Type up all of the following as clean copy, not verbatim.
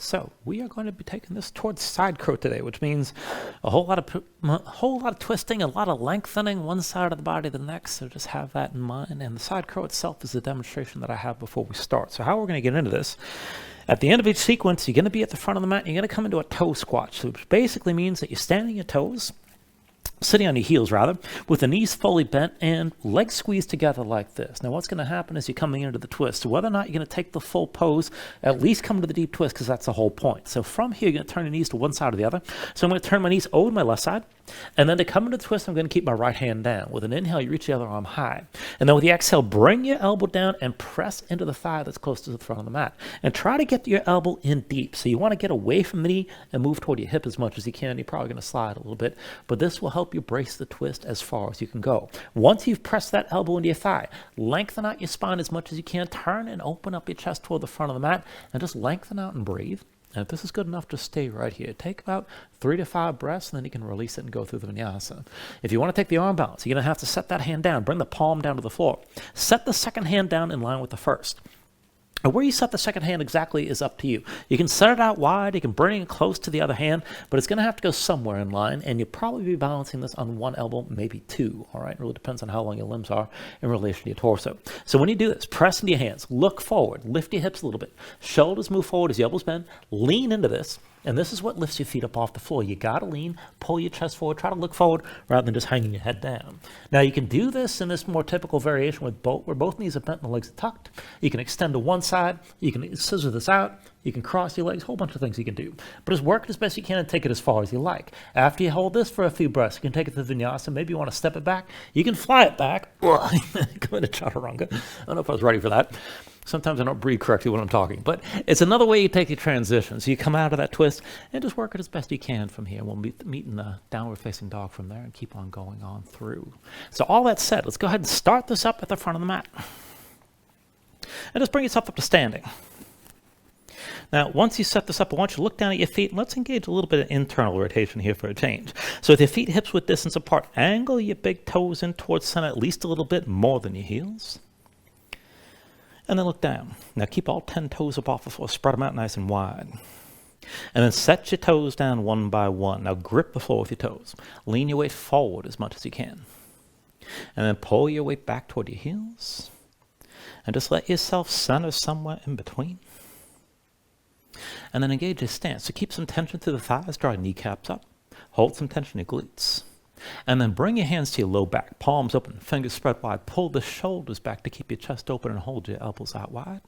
So we are going to be taking this towards side crow today, which means a whole lot of twisting, a lot of lengthening one side of the body to the next. So just have that in mind. And the side crow itself is a demonstration that I have before we start. So how we're going to get into this, at the end of each sequence, you're going to be at the front of the mat. And you're going to come into a toe squat, which basically means that you're standing your toes, sitting on your heels rather, with the knees fully bent and legs squeezed together like this. Now what's going to happen is you're coming into the twist. So whether or not you're going to take the full pose, at least come to the deep twist, because that's the whole point. So from here, you're going to turn your knees to one side or the other. So I'm going to turn my knees over to my left side. And then to come into the twist, I'm going to keep my right hand down. With an inhale, you reach the other arm high. And then with the exhale, bring your elbow down and press into the thigh that's close to the front of the mat. And try to get your elbow in deep. So you want to get away from the knee and move toward your hip as much as you can. You're probably going to slide a little bit, but this will help you brace the twist as far as you can go. Once you've pressed that elbow into your thigh, lengthen out your spine as much as you can. Turn and open up your chest toward the front of the mat and just lengthen out and breathe. And if this is good enough, just stay right here. Take about 3 to 5 breaths, and then you can release it and go through the vinyasa. If you want to take the arm balance, you're going to have to set that hand down. Bring the palm down to the floor. Set the second hand down in line with the first. And where you set the second hand exactly is up to you. You can set it out wide, you can bring it close to the other hand, but it's going to have to go somewhere in line, and you'll probably be balancing this on one elbow, maybe two, all right? It really depends on how long your limbs are in relation to your torso. So when you do this, press into your hands, look forward, lift your hips a little bit, shoulders move forward as your elbows bend, lean into this, and this is what lifts your feet up off the floor. You got to lean, pull your chest forward, try to look forward rather than just hanging your head down. Now you can do this in this more typical variation with where both knees are bent and the legs are tucked. You can extend to one side, you can scissor this out, you can cross your legs, a whole bunch of things you can do. But just work it as best you can and take it as far as you like. After you hold this for a few breaths, you can take it to the vinyasa. Maybe you want to step it back. You can fly it back. Come into chaturanga. I don't know if I was ready for that. Sometimes I don't breathe correctly when I'm talking, but it's another way you take your transition. So you come out of that twist and just work it as best you can from here. We'll meet in the downward facing dog from there and keep on going on through. So all that said, let's go ahead and start this up at the front of the mat. And just bring yourself up to standing. Now, once you set this up, I want you to look down at your feet, and let's engage a little bit of internal rotation here for a change. So with your feet hips width distance apart, angle your big toes in towards center at least a little bit more than your heels. And then look down. Now keep all 10 toes up off the floor, spread them out nice and wide. And then set your toes down one by one. Now grip the floor with your toes. Lean your weight forward as much as you can. And then pull your weight back toward your heels. And just let yourself center somewhere in between. And then engage your stance. So keep some tension through the thighs, draw your kneecaps up. Hold some tension in your glutes. And then bring your hands to your low back, palms open, fingers spread wide. Pull the shoulders back to keep your chest open and hold your elbows out wide.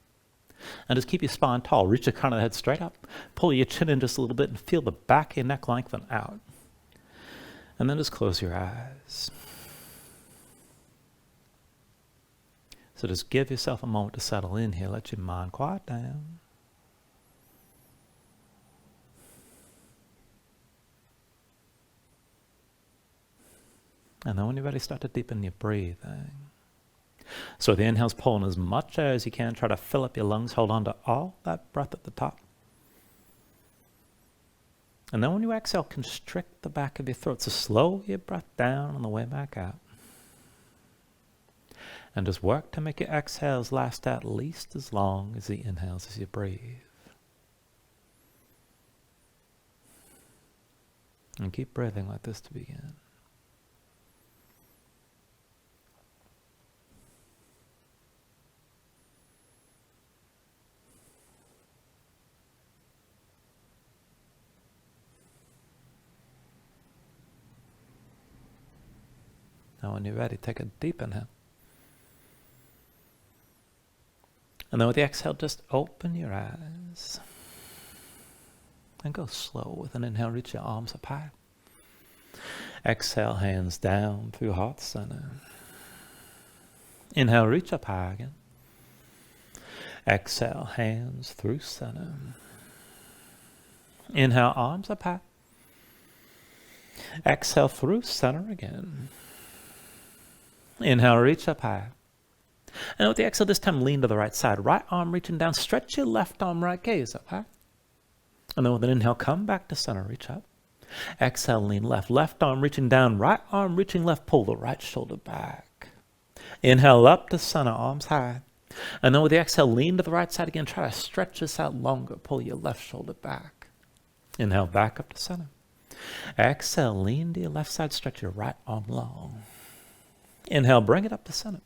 And just keep your spine tall. Reach the crown of the head straight up. Pull your chin in just a little bit and feel the back of your neck lengthen out. And then just close your eyes. So just give yourself a moment to settle in here. Let your mind quiet down. And then when you're ready, start to deepen your breathing. So the inhale's pulling as much air as you can. Try to fill up your lungs. Hold on to all that breath at the top. And then when you exhale, constrict the back of your throat. So slow your breath down on the way back out. And just work to make your exhales last at least as long as the inhales as you breathe. And keep breathing like this to begin. Now when you're ready, take a deep inhale. And then with the exhale, just open your eyes. And go slow. With an inhale, reach your arms up high. Exhale, hands down through heart center. Inhale, reach up high again. Exhale, hands through center. Inhale, arms up high. Exhale, through center again. Inhale, reach up high. And with the exhale, this time lean to the right side. Right arm reaching down. Stretch your left arm, right gaze up high. And then with an inhale, come back to center, reach up. Exhale, lean left. Left arm reaching down. Right arm reaching left. Pull the right shoulder back. Inhale up to center, arms high. And then with the exhale, lean to the right side again. Try to stretch this out longer. Pull your left shoulder back. Inhale, back up to center. Exhale, lean to your left side. Stretch your right arm long. Inhale, bring it up to center.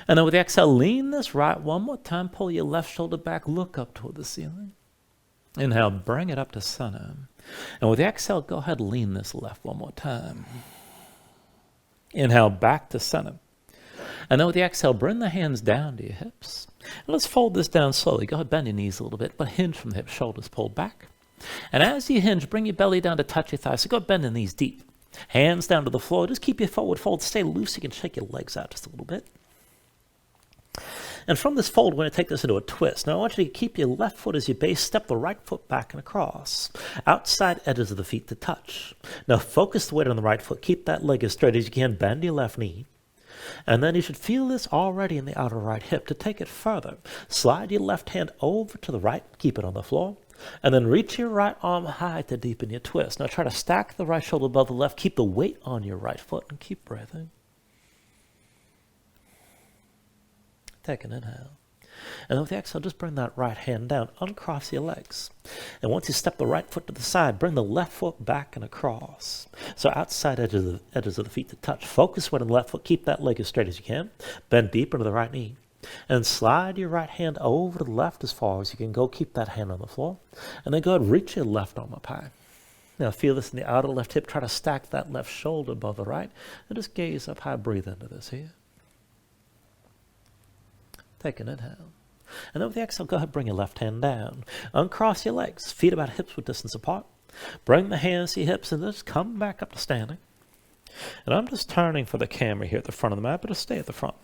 And then with the exhale, lean this right one more time. Pull your left shoulder back. Look up toward the ceiling. Inhale, bring it up to center. And with the exhale, go ahead, lean this left one more time. Inhale, back to center. And then with the exhale, bring the hands down to your hips. And let's fold this down slowly. Go ahead, bend your knees a little bit, but hinge from the hips, shoulders pulled back. And as you hinge, bring your belly down to touch your thighs. So go ahead, bend the knees deep. Hands down to the floor. Just keep your forward fold. Stay loose. You can shake your legs out just a little bit. And from this fold, we're going to take this into a twist. Now, I want you to keep your left foot as your base. Step the right foot back and across. Outside edges of the feet to touch. Now, focus the weight on the right foot. Keep that leg as straight as you can. Bend your left knee. And then you should feel this already in the outer right hip. To take it further, slide your left hand over to the right. Keep it on the floor. And then reach your right arm high to deepen your twist. Now, try to stack the right shoulder above the left. Keep the weight on your right foot and keep breathing. Take an inhale. And then with the exhale, just bring that right hand down. Uncross your legs. And once you step the right foot to the side, bring the left foot back and across. So outside edges of the feet to touch. Focus weight on the left foot. Keep that leg as straight as you can. Bend deeper to the right knee. And slide your right hand over to the left as far as you can go. Keep that hand on the floor. And then go ahead and reach your left arm up high. Now feel this in the outer left hip. Try to stack that left shoulder above the right. And just gaze up high. Breathe into this here. Take an inhale. And then with the exhale, go ahead, bring your left hand down. Uncross your legs, feet about hips width distance apart. Bring the hands to your hips and just come back up to standing. And I'm just turning for the camera here at the front of the mat, but just stay at the front.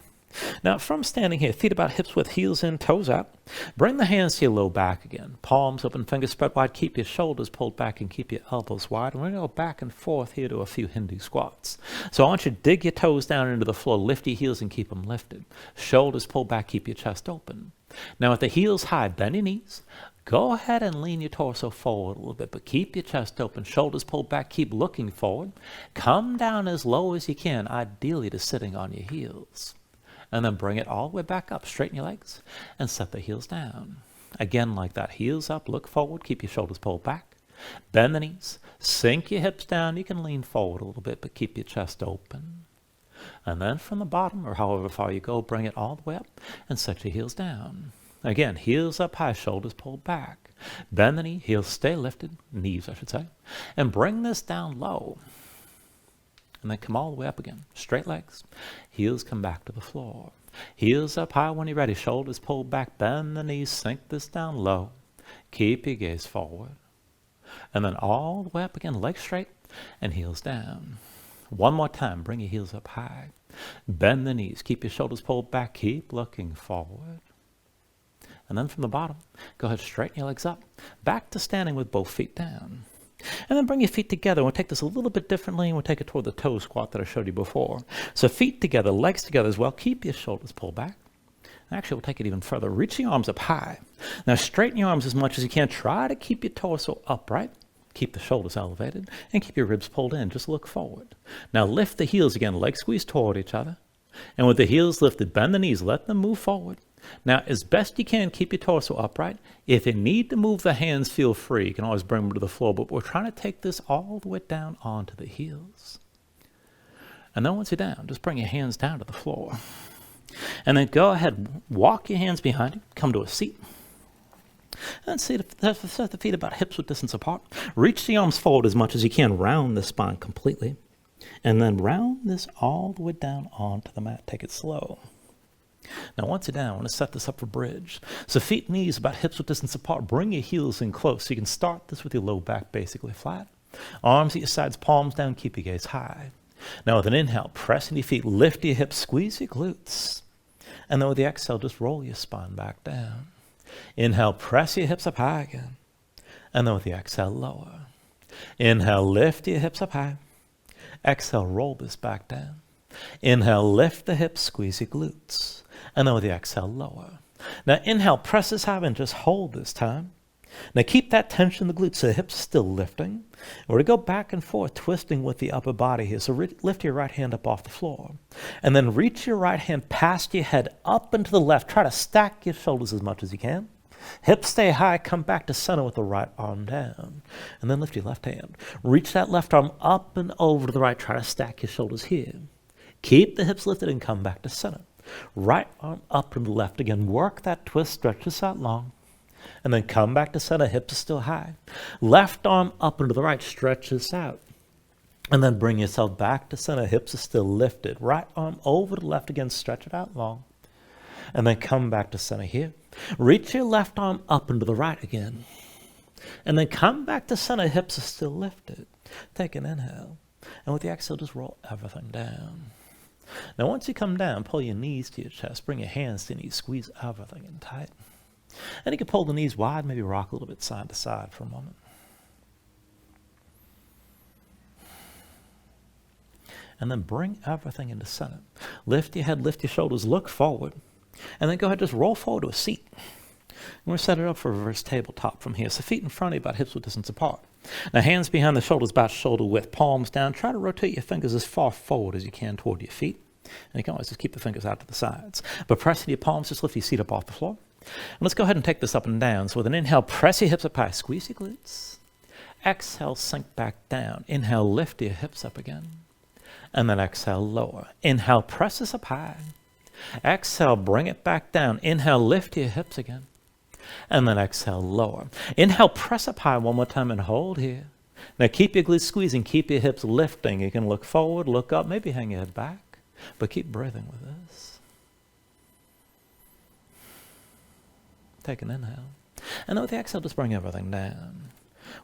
Now, from standing here, feet about hips width, heels in, toes out. Bring the hands to your low back again. Palms open, fingers spread wide. Keep your shoulders pulled back and keep your elbows wide. And we're going to go back and forth here to a few Hindu squats. So I want you to dig your toes down into the floor. Lift your heels and keep them lifted. Shoulders pulled back. Keep your chest open. Now, with the heels high, bend your knees. Go ahead and lean your torso forward a little bit, but keep your chest open. Shoulders pulled back. Keep looking forward. Come down as low as you can, ideally to sitting on your heels. And then bring it all the way back up. Straighten your legs and set the heels down. Again, like that. Heels up, look forward. Keep your shoulders pulled back. Bend the knees. Sink your hips down. You can lean forward a little bit, but keep your chest open. And then from the bottom, or however far you go, bring it all the way up and set your heels down. Again, heels up high, shoulders pulled back. Bend the knee, heels stay lifted, knees I should say. And bring this down low. And then come all the way up again. Straight legs. Heels come back to the floor. Heels up high when you're ready. Shoulders pulled back. Bend the knees. Sink this down low. Keep your gaze forward. And then all the way up again. Legs straight and heels down. One more time. Bring your heels up high. Bend the knees. Keep your shoulders pulled back. Keep looking forward. And then from the bottom, go ahead, straighten your legs up. Back to standing with both feet down. And then bring your feet together. We'll take this a little bit differently, and we'll take it toward the toe squat that I showed you before. So feet together, legs together as well. Keep your shoulders pulled back. Actually, we'll take it even further. Reach your arms up high. Now, straighten your arms as much as you can. Try to keep your torso upright. Keep the shoulders elevated, and keep your ribs pulled in. Just look forward. Now, lift the heels again. Legs squeeze toward each other. And with the heels lifted, bend the knees. Let them move forward. Now, as best you can, keep your torso upright. If you need to move the hands, feel free. You can always bring them to the floor, but we're trying to take this all the way down onto the heels. And then once you're down, just bring your hands down to the floor. And then go ahead, walk your hands behind you, come to a seat. And set the feet about hips width distance apart. Reach the arms forward as much as you can. Round the spine completely. And then round this all the way down onto the mat. Take it slow. Now, once you're down, I want to set this up for bridge. So feet, knees about hips width distance apart. Bring your heels in close. So you can start this with your low back basically flat. Arms at your sides, palms down. Keep your gaze high. Now, with an inhale, press into your feet. Lift your hips. Squeeze your glutes. And then with the exhale, just roll your spine back down. Inhale, press your hips up high again. And then with the exhale, lower. Inhale, lift your hips up high. Exhale, roll this back down. Inhale, lift the hips, squeeze your glutes. And then with the exhale, lower. Now inhale, press this high and just hold this time. Now keep that tension in the glutes so the hips are still lifting. We're going to go back and forth, twisting with the upper body here. So lift your right hand up off the floor. And then reach your right hand past your head up and to the left. Try to stack your shoulders as much as you can. Hips stay high. Come back to center with the right arm down. And then lift your left hand. Reach that left arm up and over to the right. Try to stack your shoulders here. Keep the hips lifted and come back to center. Right arm up and left again. Work that twist. Stretch this out long. And then come back to center, hips are still high. Left arm up and to the right, stretch this out. And then bring yourself back to center, hips are still lifted. Right arm over to the left again, stretch it out long. And then come back to center here. Reach your left arm up and to the right again. And then come back to center, hips are still lifted. Take an inhale. And with the exhale, just roll everything down. Now once you come down, pull your knees to your chest, bring your hands to your knees, squeeze everything in tight. And you can pull the knees wide, maybe rock a little bit side to side for a moment. And then bring everything into center. Lift your head, lift your shoulders, look forward. And then go ahead, just roll forward to a seat. We're going to set it up for a reverse tabletop from here. So feet in front of you, about hips width distance apart. Now hands behind the shoulders, about shoulder width, palms down. Try to rotate your fingers as far forward as you can toward your feet. And you can always just keep the fingers out to the sides. But pressing your palms, just lift your seat up off the floor. And let's go ahead and take this up and down. So with an inhale, press your hips up high, squeeze your glutes. Exhale, sink back down. Inhale, lift your hips up again. And then exhale, lower. Inhale, press this up high. Exhale, bring it back down. Inhale, lift your hips again. And then exhale, lower. Inhale, press up high one more time and hold here. Now keep your glutes squeezing, keep your hips lifting. You can look forward, look up, maybe hang your head back, but keep breathing with this. Take an inhale. And then with the exhale, just bring everything down.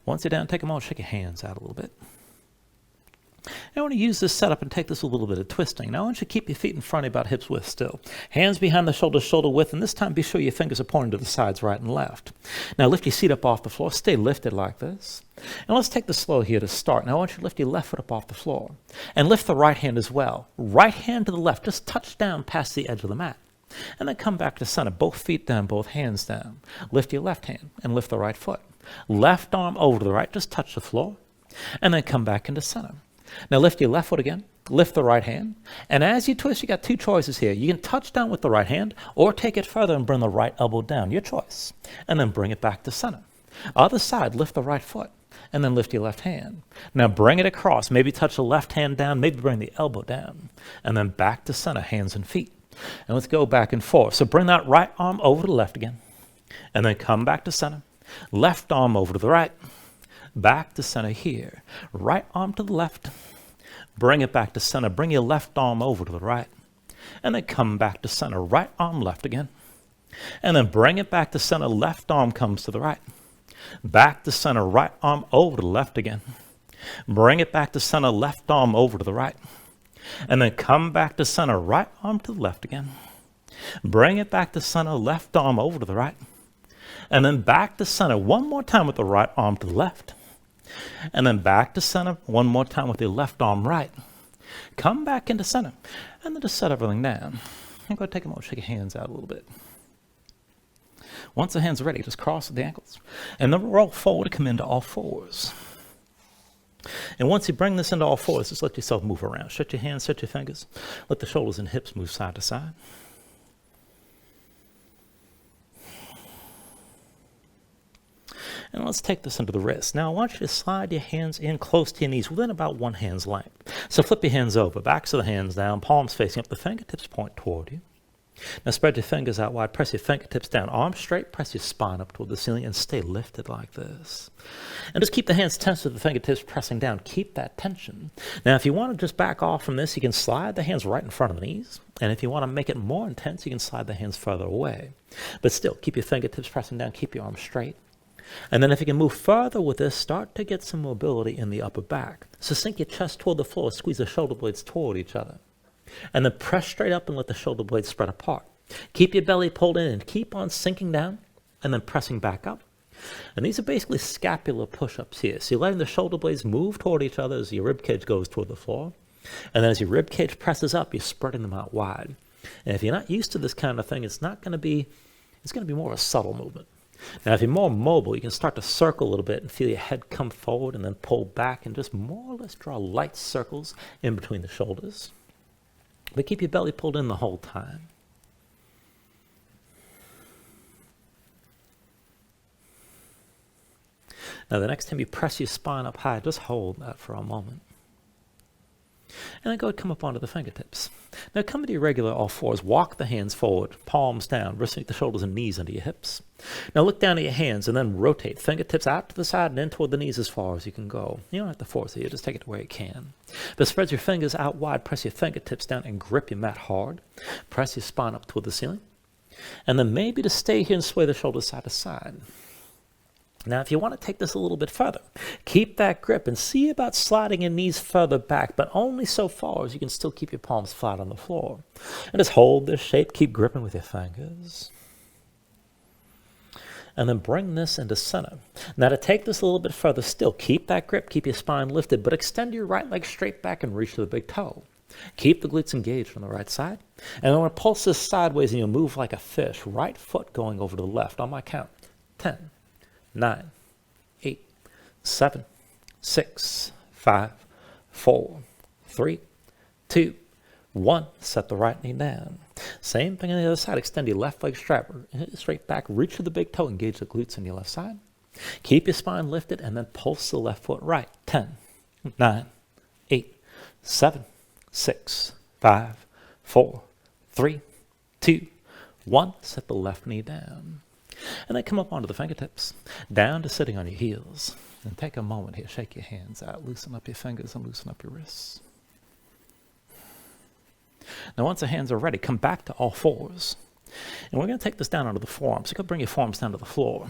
Once you're down, take a moment, shake your hands out a little bit. I want to use this setup and take this a little bit of twisting. Now I want you to keep your feet in front of you about hips width still. Hands behind the shoulders, shoulder width, and this time be sure your fingers are pointing to the sides right and left. Now lift your seat up off the floor, stay lifted like this. And let's take this slow here to start. Now I want you to lift your left foot up off the floor. And lift the right hand as well. Right hand to the left, just touch down past the edge of the mat. And then come back to center, both feet down, both hands down. Lift your left hand and lift the right foot. Left arm over to the right, just touch the floor. And then come back into center. Now lift your left foot again, lift the right hand, and as you twist, you got two choices here. You can touch down with the right hand, or take it further and bring the right elbow down, your choice, and then bring it back to center. Other side, lift the right foot, and then lift your left hand. Now bring it across, maybe touch the left hand down, maybe bring the elbow down, and then back to center, hands and feet. And let's go back and forth. So bring that right arm over to the left again, and then come back to center. Left arm over to the right. Back to center here. Right arm to the left. Bring it back to center. Bring your left arm over to the right. And then come back to center. Right arm left again. And then bring it back to center. Left arm comes to the right. Back to center. Right arm over to the left again. Bring it back to center. Left arm over to the right. And then come back to center. Right arm to the left again. Bring it back to center. Left arm over to the right. And then back to center one more time with the right arm to the left. And then back to center one more time with your left arm right. Come back into center. And then just set everything down. I'm going to take a moment, shake your hands out a little bit. Once the hands are ready, just cross the ankles. And then roll forward, come into all fours. And once you bring this into all fours, just let yourself move around. Shut your hands, shut your fingers. Let the shoulders and hips move side to side. And let's take this into the wrist. Now I want you to slide your hands in close to your knees, within about one hand's length. So flip your hands over, backs of the hands down, palms facing up, the fingertips point toward you. Now spread your fingers out wide, press your fingertips down, arms straight, press your spine up toward the ceiling, and stay lifted like this. And just keep the hands tense with the fingertips pressing down. Keep that tension. Now if you want to just back off from this, you can slide the hands right in front of the knees. And if you want to make it more intense, you can slide the hands further away. But still, keep your fingertips pressing down, keep your arms straight. And then if you can move further with this, start to get some mobility in the upper back. So sink your chest toward the floor, squeeze the shoulder blades toward each other. And then press straight up and let the shoulder blades spread apart. Keep your belly pulled in and keep on sinking down and then pressing back up. And these are basically scapular push-ups here. So you're letting the shoulder blades move toward each other as your rib cage goes toward the floor. And then as your rib cage presses up, you're spreading them out wide. And if you're not used to this kind of thing, it's going to be more of a subtle movement. Now, if you're more mobile, you can start to circle a little bit and feel your head come forward and then pull back and just more or less draw light circles in between the shoulders. But keep your belly pulled in the whole time. Now, the next time you press your spine up high, just hold that for a moment. And then go ahead and come up onto the fingertips. Now, come to your regular all fours. Walk the hands forward, palms down, resting the shoulders and knees under your hips. Now, look down at your hands and then rotate. Fingertips out to the side and in toward the knees as far as you can go. You don't have to force it. You just take it to where you can. But spread your fingers out wide. Press your fingertips down and grip your mat hard. Press your spine up toward the ceiling. And then maybe to stay here and sway the shoulders side to side. Now, if you want to take this a little bit further, keep that grip and see about sliding your knees further back, but only so far as you can still keep your palms flat on the floor. And just hold this shape, keep gripping with your fingers. And then bring this into center. Now, to take this a little bit further still, keep that grip, keep your spine lifted, but extend your right leg straight back and reach to the big toe. Keep the glutes engaged on the right side. And I want to pulse this sideways and you'll move like a fish, right foot going over to the left on my count. 10. 9, 8, 7, 6, 5, 4, 3, 2, 1. Set the right knee down. Same thing on the other side. Extend your left leg straight back. Reach for the big toe. Engage the glutes on your left side. Keep your spine lifted and then pulse the left foot right. 10, 9, 8, 7, 6, 5, 4, 3, 2, 1. Set the left knee down. And then come up onto the fingertips, down to sitting on your heels. And take a moment here, shake your hands out, loosen up your fingers and loosen up your wrists. Now once the hands are ready, come back to all fours. And we're going to take this down onto the forearms. So go bring your forearms down to the floor.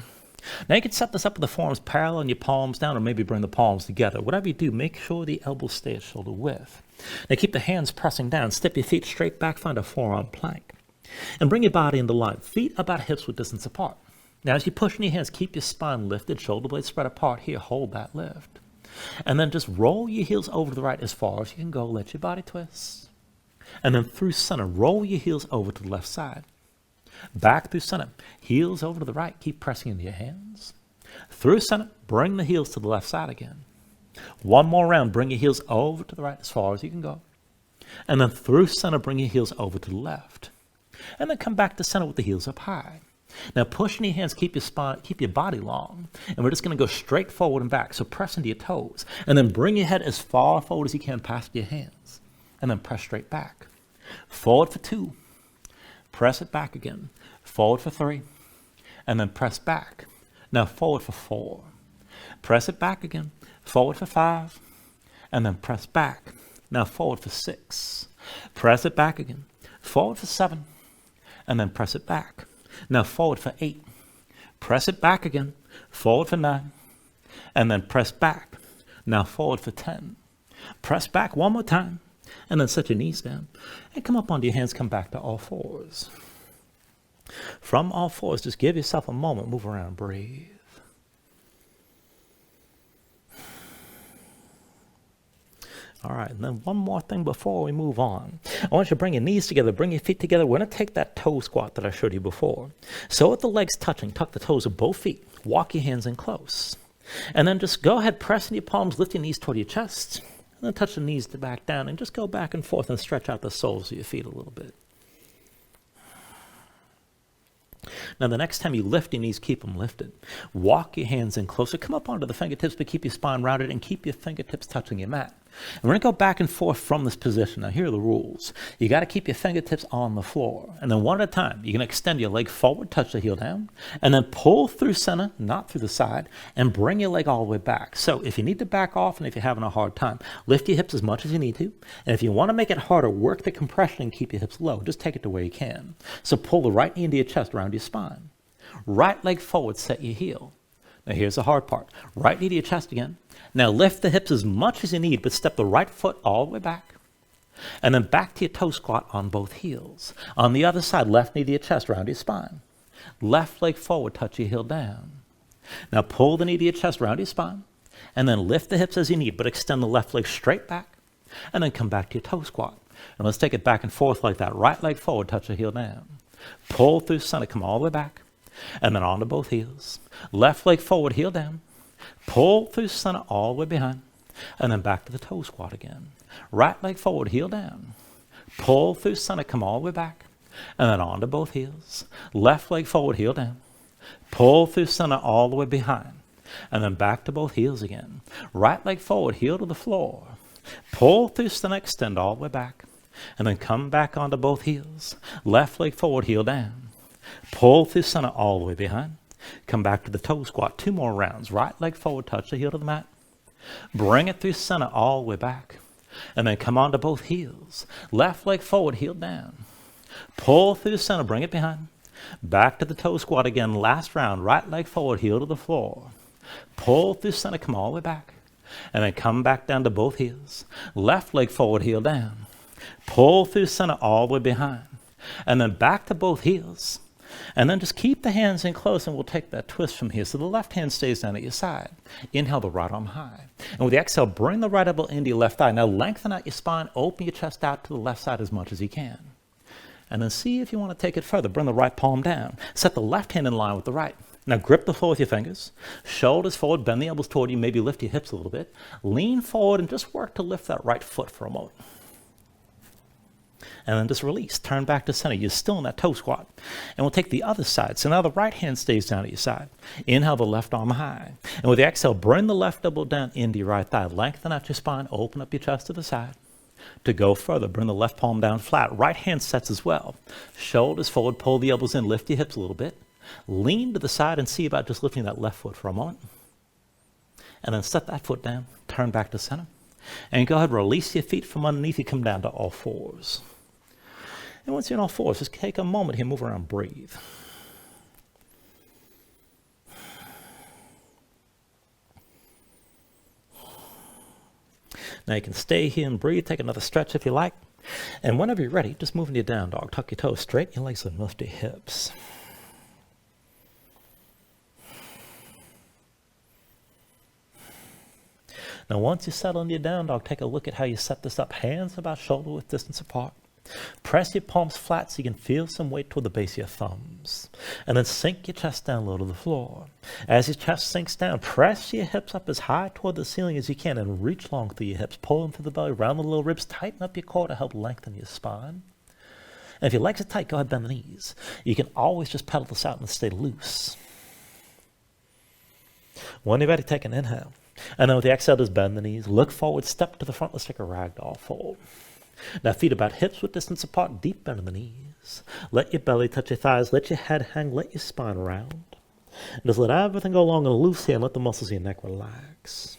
Now you can set this up with the forearms parallel and your palms down, or maybe bring the palms together. Whatever you do, make sure the elbows stay at shoulder width. Now keep the hands pressing down, step your feet straight back, find a forearm plank. And bring your body into line, feet about hips width distance apart. Now as you push in your hands, keep your spine lifted, shoulder blades spread apart here, hold that lift. And then just roll your heels over to the right as far as you can go, let your body twist. And then through center, roll your heels over to the left side. Back through center, heels over to the right, keep pressing into your hands. Through center, bring the heels to the left side again. One more round, bring your heels over to the right as far as you can go. And then through center, bring your heels over to the left. And then come back to center with the heels up high. Now push in your hands, keep your body long. And we're just going to go straight forward and back. So press into your toes. And then bring your head as far forward as you can past your hands. And then press straight back. Forward for 2. Press it back again. Forward for 3. And then press back. Now forward for 4. Press it back again. Forward for 5. And then press back. Now forward for 6. Press it back again. Forward for 7. And then press it back. Now forward for 8. Press it back again. Forward for 9. And then press back. Now forward for 10. Press back one more time. And then set your knees down. And come up onto your hands, come back to all fours. From all fours, just give yourself a moment. Move around, breathe. All right, and then one more thing before we move on. I want you to bring your knees together, bring your feet together. We're going to take that toe squat that I showed you before. So with the legs touching, tuck the toes of both feet. Walk your hands in close. And then just go ahead, press in your palms, lift your knees toward your chest. And then touch the knees to back down and just go back and forth and stretch out the soles of your feet a little bit. Now, the next time you lift your knees, keep them lifted. Walk your hands in closer. Come up onto the fingertips, but keep your spine rounded and keep your fingertips touching your mat. And we're going to go back and forth from this position. Now, here are the rules. You got to keep your fingertips on the floor. And then one at a time, you're going to extend your leg forward, touch the heel down, and then pull through center, not through the side, and bring your leg all the way back. So if you need to back off and if you're having a hard time, lift your hips as much as you need to. And if you want to make it harder, work the compression and keep your hips low. Just take it to where you can. So pull the right knee into your chest around your spine. Right leg forward, set your heel. Now here's the hard part. Right knee to your chest again. Now lift the hips as much as you need, but step the right foot all the way back. And then back to your toe squat on both heels. On the other side, left knee to your chest, around your spine. Left leg forward, touch your heel down. Now pull the knee to your chest, around your spine. And then lift the hips as you need, but extend the left leg straight back. And then come back to your toe squat. And let's take it back and forth like that. Right leg forward, touch the heel down. Pull through center, come all the way back. And then onto both heels. Left leg forward, heel down. Pull through center all the way behind. And then back to the toe squat again. Right leg forward, heel down. Pull through center, come all the way back. And then onto both heels. Left leg forward, heel down. Pull through center all the way behind. And then back to both heels again. Right leg forward, heel to the floor. Pull through center, extend all the way back. And then come back onto both heels. Left leg forward, heel down. Pull through center all the way behind. Come back to the toe squat. 2 more rounds. Right leg forward, touch the heel to the mat. Bring it through center all the way back. And then come onto both heels. Left leg forward, heel down. Pull through center, bring it behind. Back to the toe squat again. Last round. Right leg forward, heel to the floor. Pull through center, come all the way back. And then come back down to both heels. Left leg forward, heel down. Pull through center all the way behind. And then back to both heels. And then just keep the hands in close, and we'll take that twist from here. So the left hand stays down at your side. Inhale the right arm high. And with the exhale, bring the right elbow into your left thigh. Now lengthen out your spine, open your chest out to the left side as much as you can. And then see if you want to take it further. Bring the right palm down. Set the left hand in line with the right. Now grip the floor with your fingers. Shoulders forward, bend the elbows toward you. Maybe lift your hips a little bit. Lean forward and just work to lift that right foot for a moment. And then just release. Turn back to center. You're still in that toe squat. And we'll take the other side. So now the right hand stays down at your side. Inhale the left arm high. And with the exhale, bring the left elbow down into your right thigh. Lengthen out your spine. Open up your chest to the side. To go further, bring the left palm down flat. Right hand sets as well. Shoulders forward. Pull the elbows in. Lift your hips a little bit. Lean to the side and see about just lifting that left foot for a moment. And then set that foot down. Turn back to center. And go ahead and release your feet from underneath you. Come down to all fours. And once you're in all fours, just take a moment here, move around, breathe. Now you can stay here and breathe, take another stretch if you like. And whenever you're ready, just move into your down dog. Tuck your toes straight, your legs and lift your hips. Now once you settle into your down dog, take a look at how you set this up. Hands about shoulder width distance apart. Press your palms flat so you can feel some weight toward the base of your thumbs. And then sink your chest down low to the floor. As your chest sinks down, press your hips up as high toward the ceiling as you can and reach long through your hips. Pull them through the belly, round the lower ribs, tighten up your core to help lengthen your spine. And if your legs are tight, go ahead and bend the knees. You can always just pedal this out and stay loose. When you're ready, take an inhale. And then with the exhale, just bend the knees. Look forward, step to the front. Let's take a ragdoll fold. Now feet about hips width distance apart, deep bend in the knees. Let your belly touch your thighs, let your head hang, let your spine round. And just let everything go long and loose here and let the muscles of your neck relax.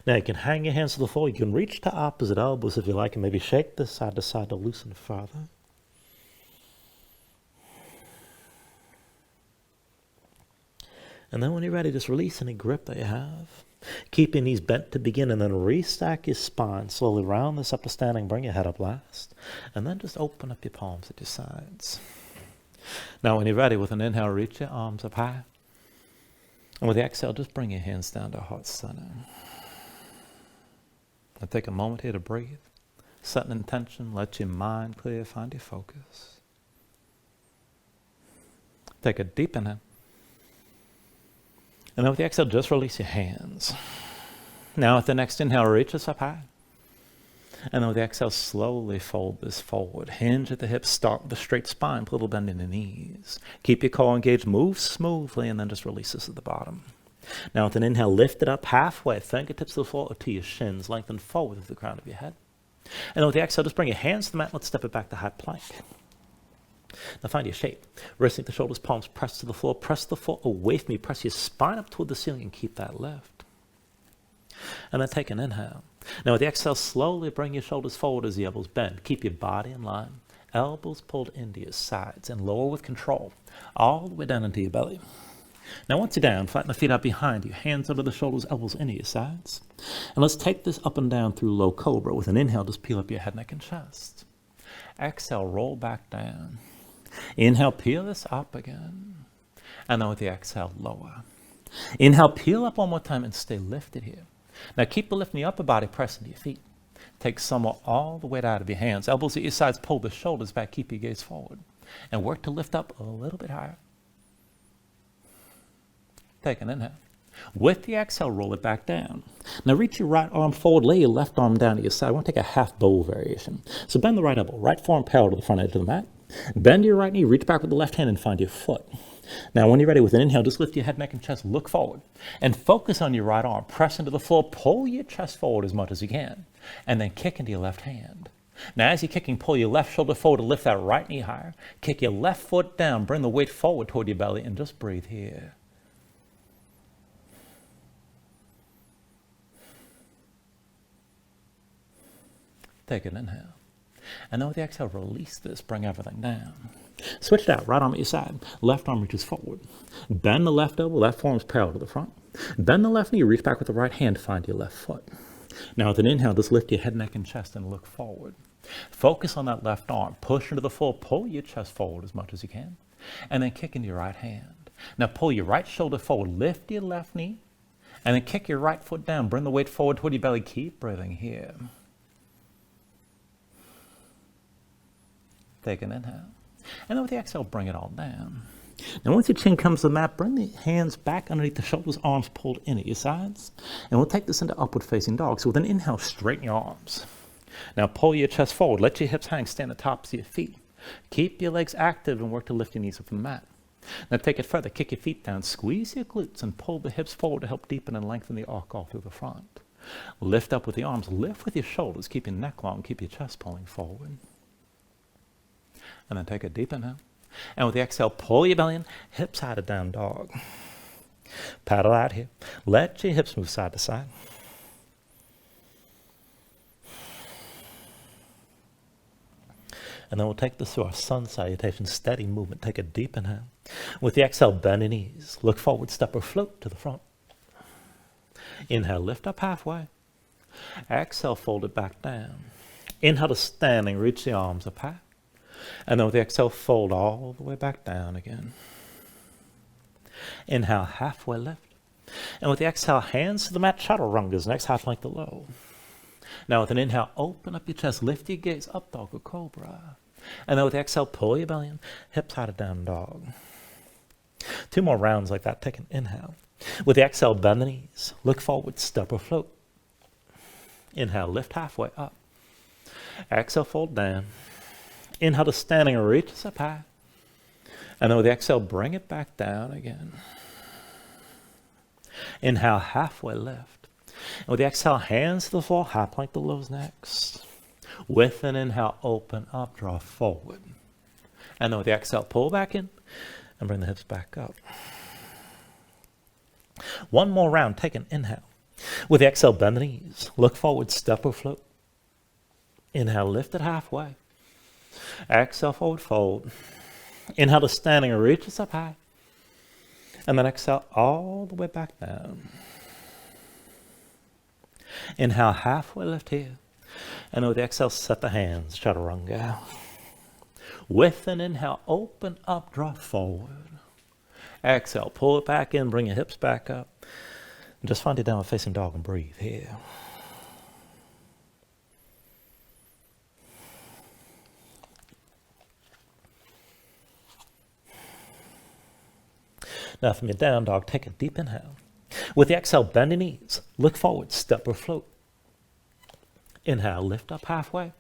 Now you can hang your hands to the floor, you can reach to opposite elbows if you like, and maybe shake this side to side to loosen further. And then when you're ready, just release any grip that you have. Keep your knees bent to begin and then restack your spine. Slowly round this up to standing. Bring your head up last. And then just open up your palms at your sides. Now when you're ready, with an inhale, reach your arms up high. And with the exhale, just bring your hands down to heart center. Now take a moment here to breathe. Set an intention. Let your mind clear. Find your focus. Take a deep inhale. And then with the exhale, just release your hands. Now with the next inhale, reach us up high. And then with the exhale, slowly fold this forward. Hinge at the hips, start with a straight spine, put a little bend in the knees. Keep your core engaged, move smoothly, and then just release this at the bottom. Now with an inhale, lift it up halfway, fingertips to the floor or to your shins, lengthen forward with the crown of your head. And then with the exhale, just bring your hands to the mat, let's step it back to high plank. Now find your shape. Resting the shoulders, palms press to the floor. Press the floor away from you. Press your spine up toward the ceiling and keep that lift. And then take an inhale. Now with the exhale, slowly bring your shoulders forward as the elbows bend. Keep your body in line. Elbows pulled into your sides and lower with control. All the way down into your belly. Now once you're down, flatten the feet out behind you. Hands under the shoulders, elbows into your sides. And let's take this up and down through low cobra. With an inhale, just peel up your head, neck, and chest. Exhale, roll back down. Inhale, peel this up again. And then with the exhale, lower. Inhale, peel up one more time and stay lifted here. Now keep lifting the upper body, press into your feet. Take some all the weight out of your hands. Elbows at your sides, pull the shoulders back, keep your gaze forward. And work to lift up a little bit higher. Take an inhale. With the exhale, roll it back down. Now reach your right arm forward, lay your left arm down to your side. I want to take a half bowl variation. So bend the right elbow, right forearm parallel to the front edge of the mat. Bend your right knee, reach back with the left hand and find your foot. Now when you're ready with an inhale, just lift your head, neck, and chest, look forward. And focus on your right arm. Press into the floor, pull your chest forward as much as you can. And then kick into your left hand. Now as you're kicking, pull your left shoulder forward to lift that right knee higher. Kick your left foot down, bring the weight forward toward your belly, and just breathe here. Take an inhale. And then with the exhale, release this, bring everything down. Switch it out, right arm at your side. Left arm reaches forward. Bend the left elbow, left forearm is parallel to the front. Bend the left knee, reach back with the right hand, find your left foot. Now with an inhale, just lift your head, neck, and chest and look forward. Focus on that left arm. Push into the floor, pull your chest forward as much as you can. And then kick into your right hand. Now pull your right shoulder forward, lift your left knee, and then kick your right foot down. Bring the weight forward toward your belly. Keep breathing here. Take an inhale. And then with the exhale, bring it all down. Now once your chin comes to the mat, bring the hands back underneath the shoulders, arms pulled in at your sides. And we'll take this into upward facing dog. So with an inhale, straighten your arms. Now pull your chest forward. Let your hips hang, stand the tops of your feet. Keep your legs active and work to lift your knees up from the mat. Now take it further. Kick your feet down, squeeze your glutes, and pull the hips forward to help deepen and lengthen the arc all through the front. Lift up with the arms. Lift with your shoulders. Keep your neck long. Keep your chest pulling forward. And then take a deep inhale. And with the exhale, pull your belly in, hips high to down dog. Paddle out here. Let your hips move side to side. And then we'll take this to our sun salutation, steady movement. Take a deep inhale. With the exhale, bend your knees. Look forward, step or float to the front. Inhale, lift up halfway. Exhale, fold it back down. Inhale to standing, reach the arms up high. And then with the exhale, fold all the way back down again. Inhale, halfway lift. And with the exhale, hands to the mat, chaturangas, next half length to low. Now with an inhale, open up your chest, lift your gaze up, dog or cobra. And then with the exhale, pull your belly in, hips high to down dog. 2 more rounds like that. Take an inhale. With the exhale, bend the knees, look forward, step or float. Inhale, lift halfway up. Exhale, fold down. Inhale to standing, reach us up high. And then with the exhale, bring it back down again. Inhale, halfway lift. And with the exhale, hands to the floor, high plank the lows next. With an inhale, open up, draw forward. And then with the exhale, pull back in and bring the hips back up. 1 more round, take an inhale. With the exhale, bend the knees, look forward, step or float. Inhale, lift it halfway. Exhale, forward fold. Inhale to standing, reach us up high. And then exhale all the way back down. Inhale, halfway lift here. And with the exhale, set the hands, chaturanga. With an inhale, open up, draw forward. Exhale, pull it back in, bring your hips back up. And just find your downward facing dog and breathe here. Now from your down dog, take a deep inhale. With the exhale, bend your knees. Look forward, step or float. Inhale, lift up halfway.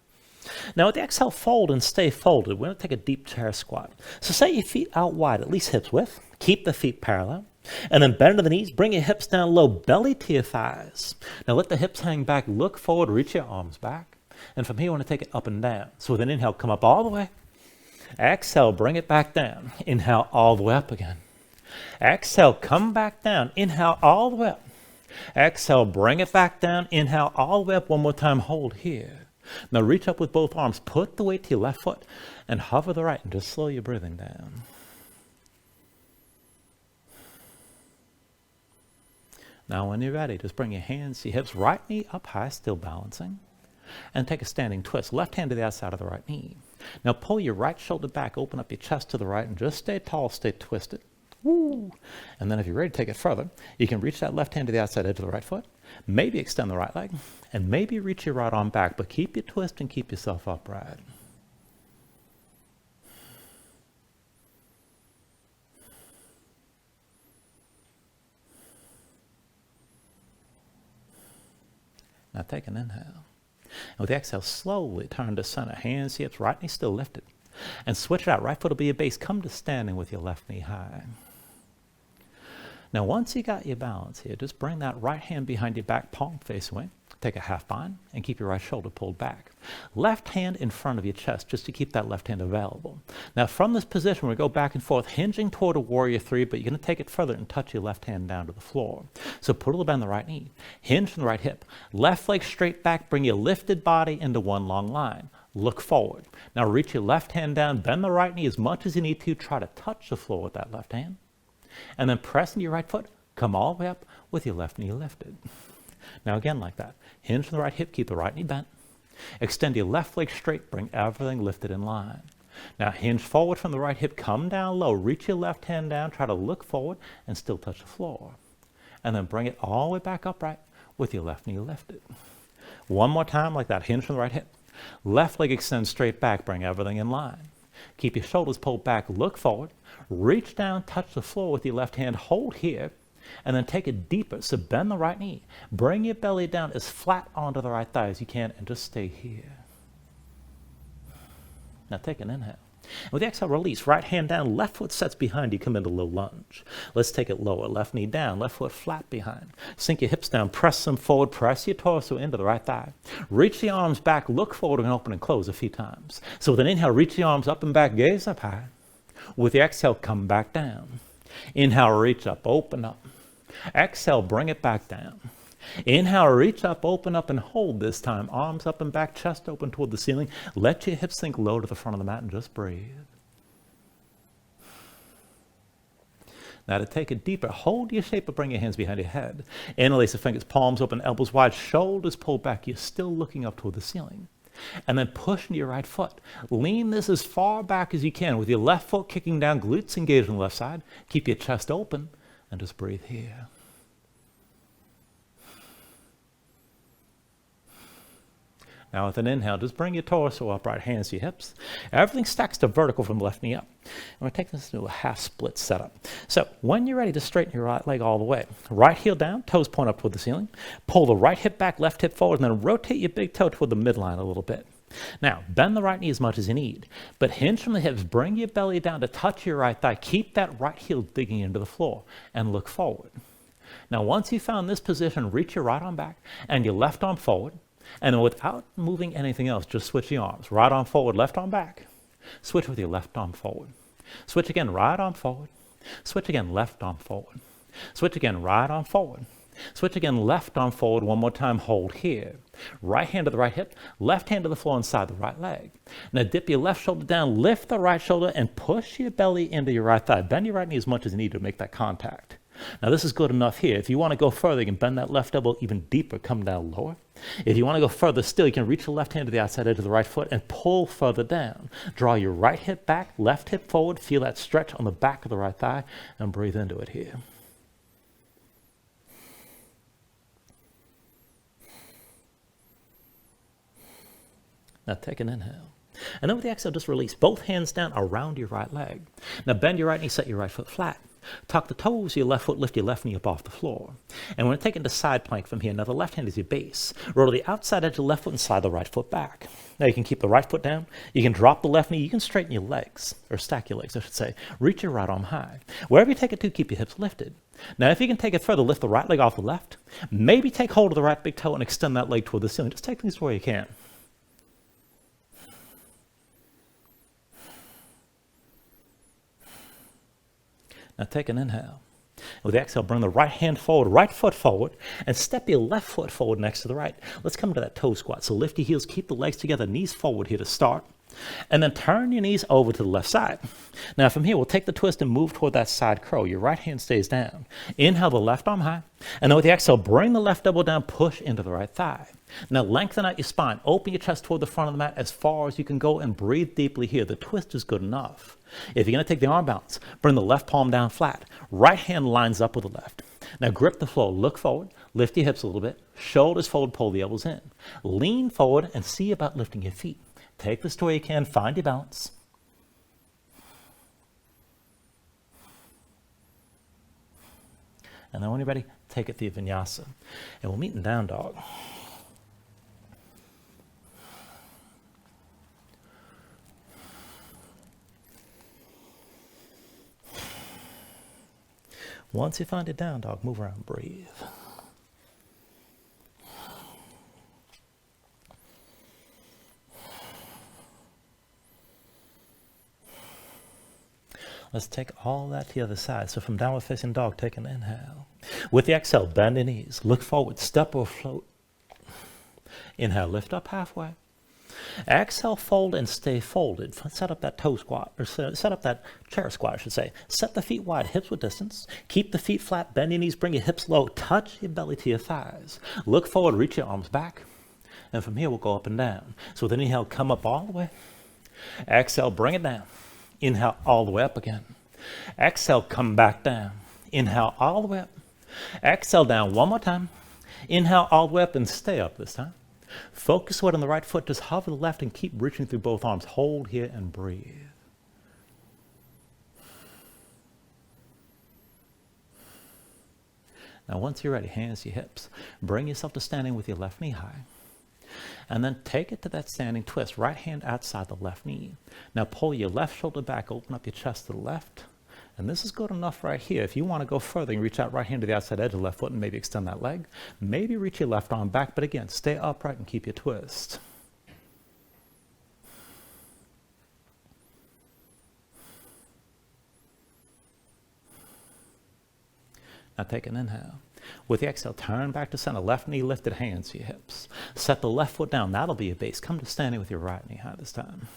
Now with the exhale, fold and stay folded. We're going to take a deep chair squat. So set your feet out wide, at least hips width. Keep the feet parallel. And then bend to the knees, bring your hips down low, belly to your thighs. Now let the hips hang back, look forward, reach your arms back. And from here, you want to take it up and down. So with an inhale, come up all the way. Exhale, bring it back down. Inhale, all the way up again. Exhale, come back down. Inhale all the way up. Exhale, bring it back down. Inhale all the way up. 1 more time. Hold here. Now reach up with both arms. Put the weight to your left foot and hover the right and just slow your breathing down. Now when you're ready, just bring your hands to your hips. Right knee up high, still balancing. And take a standing twist. Left hand to the outside of the right knee. Now pull your right shoulder back. Open up your chest to the right and just stay tall, stay twisted. Woo. And then if you're ready to take it further, you can reach that left hand to the outside edge of the right foot, maybe extend the right leg, and maybe reach your right arm back, but keep your twist and keep yourself upright. Now take an inhale. And with the exhale, slowly turn to center. Hands, hips, right knee still lifted. And switch it out. Right foot will be your base. Come to standing with your left knee high. Now once you got your balance here, just bring that right hand behind your back, palm face away. Take a half bind and keep your right shoulder pulled back. Left hand in front of your chest just to keep that left hand available. Now from this position, we go back and forth, hinging toward a warrior three, but you're going to take it further and touch your left hand down to the floor. So put a little bend on the right knee, hinge from the right hip, left leg straight back, bring your lifted body into one long line. Look forward. Now reach your left hand down, bend the right knee as much as you need to, try to touch the floor with that left hand. And then press into your right foot, come all the way up with your left knee lifted. Now again like that. Hinge from the right hip, keep the right knee bent. Extend your left leg straight, bring everything lifted in line. Now hinge forward from the right hip, come down low, reach your left hand down, try to look forward and still touch the floor. And then bring it all the way back upright with your left knee lifted. One more time like that, hinge from the right hip. Left leg extends straight back, bring everything in line. Keep your shoulders pulled back, look forward, reach down, touch the floor with your left hand, hold here, and then take it deeper. So bend the right knee. Bring your belly down as flat onto the right thigh as you can and just stay here. Now take an inhale. With the exhale, release. Right hand down, left foot sets behind you, come into low lunge. Let's take it lower. Left knee down, left foot flat behind. Sink your hips down, press them forward, press your torso into the right thigh. Reach the arms back, look forward and open and close a few times. So with an inhale, reach the arms up and back, gaze up high. With the exhale, come back down. Inhale, reach up, open up. Exhale, bring it back down. Inhale, reach up, open up, and hold this time. Arms up and back, chest open toward the ceiling. Let your hips sink low to the front of the mat and just breathe. Now to take it deeper, hold your shape, but bring your hands behind your head. Interlace the fingers, palms open, elbows wide, shoulders pulled back. You're still looking up toward the ceiling. And then push into your right foot. Lean this as far back as you can with your left foot kicking down, glutes engaged on the left side. Keep your chest open and just breathe here. Now with an inhale, just bring your torso upright, hands to your hips. Everything stacks to vertical from the left knee up. And we're taking this into a half split setup. So when you're ready, to straighten your right leg all the way. Right heel down, toes point up toward the ceiling. Pull the right hip back, left hip forward, and then rotate your big toe toward the midline a little bit. Now, bend the right knee as much as you need, but hinge from the hips, bring your belly down to touch your right thigh. Keep that right heel digging into the floor and look forward. Now, once you've found this position, reach your right arm back and your left arm forward. And then without moving anything else, just switch the arms. Right arm forward, left arm back. Switch with your left arm forward. Switch again, right arm forward. Switch again, left arm forward. Switch again, right arm forward. Switch again, left arm forward. One more time, hold here. Right hand to the right hip, left hand to the floor inside the right leg. Now dip your left shoulder down, lift the right shoulder, and push your belly into your right thigh. Bend your right knee as much as you need to make that contact. Now this is good enough here. If you want to go further, you can bend that left elbow even deeper, come down lower. If you want to go further still, you can reach the left hand to the outside edge of the right foot and pull further down. Draw your right hip back, left hip forward, feel that stretch on the back of the right thigh, and breathe into it here. Now take an inhale. And then with the exhale, just release both hands down around your right leg. Now bend your right knee, set your right foot flat. Tuck the toes of your left foot, lift your left knee up off the floor. And we're going to take it into side plank from here. Now the left hand is your base. Roll to the outside edge of the left foot and slide the right foot back. Now you can keep the right foot down. You can drop the left knee. You can straighten your legs, or stack your legs, I should say. Reach your right arm high. Wherever you take it to, keep your hips lifted. Now if you can take it further, lift the right leg off the left. Maybe take hold of the right big toe and extend that leg toward the ceiling. Just take things where you can. Now take an inhale. With the exhale, bring the right hand forward, right foot forward, and step your left foot forward next to the right. Let's come to that toe squat. So lift your heels, keep the legs together, knees forward here to start. And then turn your knees over to the left side. Now from here, we'll take the twist and move toward that side crow. Your right hand stays down. Inhale the left arm high. And then with the exhale, bring the left elbow down, push into the right thigh. Now lengthen out your spine. Open your chest toward the front of the mat as far as you can go and breathe deeply here. The twist is good enough. If you're going to take the arm balance, bring the left palm down flat. Right hand lines up with the left. Now grip the floor. Look forward. Lift your hips a little bit. Shoulders forward. Pull the elbows in. Lean forward and see about lifting your feet. Take this to where you can. Find your balance. And then when you're ready, take it to your Vinyasa. And we'll meet in down dog. Once you find your down dog, move around, breathe. Let's take all that to the other side. So from downward facing dog, take an inhale. With the exhale, bend your knees, look forward, step or float. Inhale, lift up halfway. Exhale, fold and stay folded. Set up that toe squat, or set up that chair squat, I should say. Set the feet wide, hips with distance. Keep the feet flat, bend your knees, bring your hips low. Touch your belly to your thighs. Look forward, reach your arms back. And from here, we'll go up and down. So with an inhale, come up all the way. Exhale, bring it down. Inhale, all the way up again. Exhale, come back down. Inhale, all the way up. Exhale, down one more time. Inhale, all the way up and stay up this time. Focus on the right foot. Just hover the left and keep reaching through both arms. Hold here and breathe. Now, once you're ready, hands to your hips. Bring yourself to standing with your left knee high. And then take it to that standing twist. Right hand outside the left knee. Now pull your left shoulder back, open up your chest to the left. And this is good enough right here. If you want to go further, you can reach out right hand to the outside edge of the left foot and maybe extend that leg. Maybe reach your left arm back, but again, stay upright and keep your twist. Now take an inhale. With the exhale, turn back to center. Left knee lifted, hands to your hips. Set the left foot down. That'll be your base. Come to standing with your right knee high this time.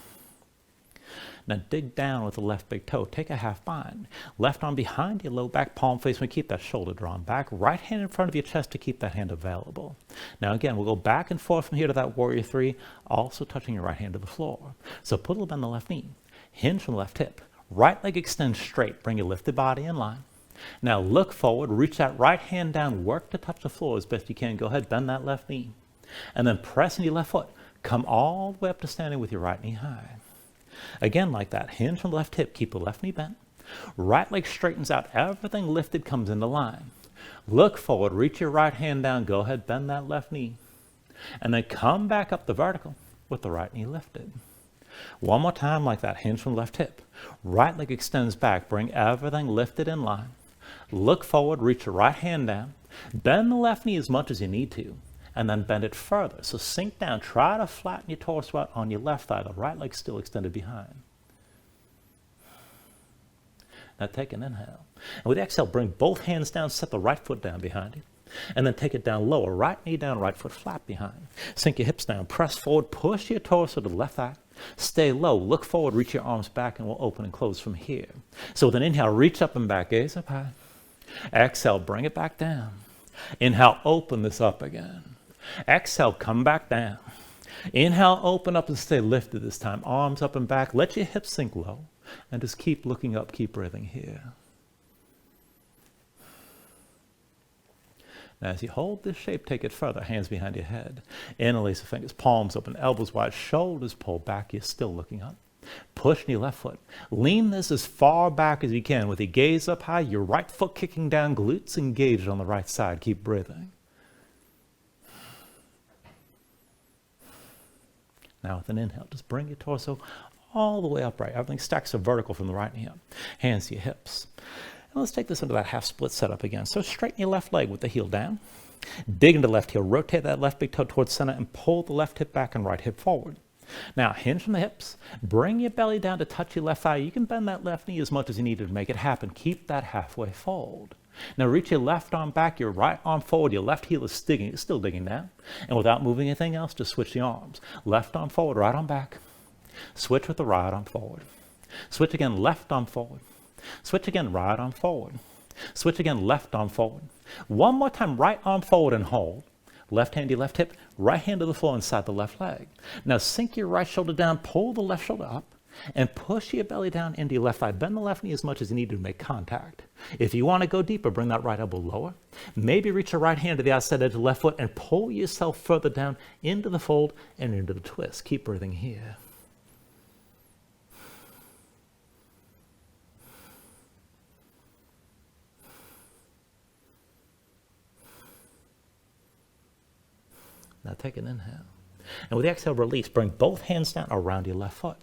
Now dig down with the left big toe. Take a half bind. Left arm behind your low back, palm face. We keep that shoulder drawn back. Right hand in front of your chest to keep that hand available. Now again, we'll go back and forth from here to that warrior three, also touching your right hand to the floor. So put a little bend the left knee. Hinge from the left hip. Right leg extends straight. Bring your lifted body in line. Now look forward, reach that right hand down, work to touch the floor as best you can. Go ahead, bend that left knee. And then press in your left foot. Come all the way up to standing with your right knee high. Again, like that, hinge from the left hip, keep the left knee bent. Right leg straightens out, everything lifted comes into line. Look forward, reach your right hand down, go ahead, bend that left knee. And then come back up the vertical with the right knee lifted. One more time like that, hinge from the left hip. Right leg extends back, bring everything lifted in line. Look forward, reach your right hand down. Bend the left knee as much as you need to, and then bend it further. So sink down, try to flatten your torso out on your left thigh, the right leg still extended behind. Now take an inhale. And with the exhale, bring both hands down, set the right foot down behind you. And then take it down lower, right knee down, right foot flat behind. Sink your hips down, press forward, push your torso to the left thigh. Stay low, look forward, reach your arms back, and we'll open and close from here. So with an inhale, reach up and back, gaze up high. Exhale, bring it back down. Inhale, open this up again. Exhale, come back down. Inhale, open up and stay lifted this time. Arms up and back. Let your hips sink low. And just keep looking up, keep breathing here. Now, as you hold this shape, take it further. Hands behind your head. Interlace the fingers, palms open, elbows wide, shoulders pulled back. You're still looking up. Push your left foot. Lean this as far back as you can with your gaze up high, your right foot kicking down, glutes engaged on the right side. Keep breathing. Now with an inhale, just bring your torso all the way upright. Everything stacks to vertical from the right knee up. Hands to your hips. And let's take this into that half split setup again. So straighten your left leg with the heel down. Dig into left heel. Rotate that left big toe towards center and pull the left hip back and right hip forward. Now, hinge from the hips. Bring your belly down to touch your left thigh. You can bend that left knee as much as you need to make it happen. Keep that halfway fold. Now, reach your left arm back, your right arm forward. Your left heel is still digging down. And without moving anything else, just switch the arms. Left arm forward, right arm back. Switch with the right arm forward. Switch again, left arm forward. Switch again, right arm forward. Switch again, left arm forward. One more time, right arm forward and hold. Left hand to your left hip, right hand to the floor inside the left leg. Now sink your right shoulder down, pull the left shoulder up, and push your belly down into your left thigh. Bend the left knee as much as you need to make contact. If you want to go deeper, bring that right elbow lower. Maybe reach your right hand to the outside edge of the left foot and pull yourself further down into the fold and into the twist. Keep breathing here. Now take an inhale. And with the exhale, release. Bring both hands down around your left foot.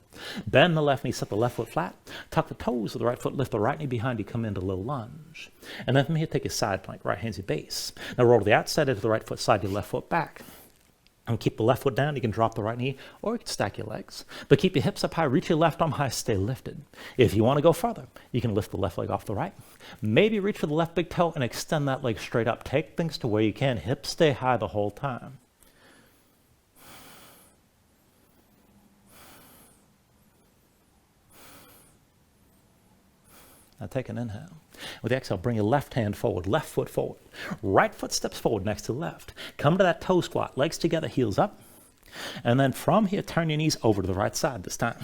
Bend the left knee, set the left foot flat. Tuck the toes of the right foot, lift the right knee behind you, come into low lunge. And then from here, take a side plank. Right hand's your base. Now roll to the outside edge of the right foot, slide your left foot back. And keep the left foot down. You can drop the right knee, or you can stack your legs. But keep your hips up high, reach your left arm high, stay lifted. If you want to go further, you can lift the left leg off the right. Maybe reach for the left big toe and extend that leg straight up. Take things to where you can. Hips stay high the whole time. Now take an inhale. With the exhale, bring your left hand forward, left foot forward. Right foot steps forward next to left. Come to that toe squat, legs together, heels up. And then from here, turn your knees over to the right side this time.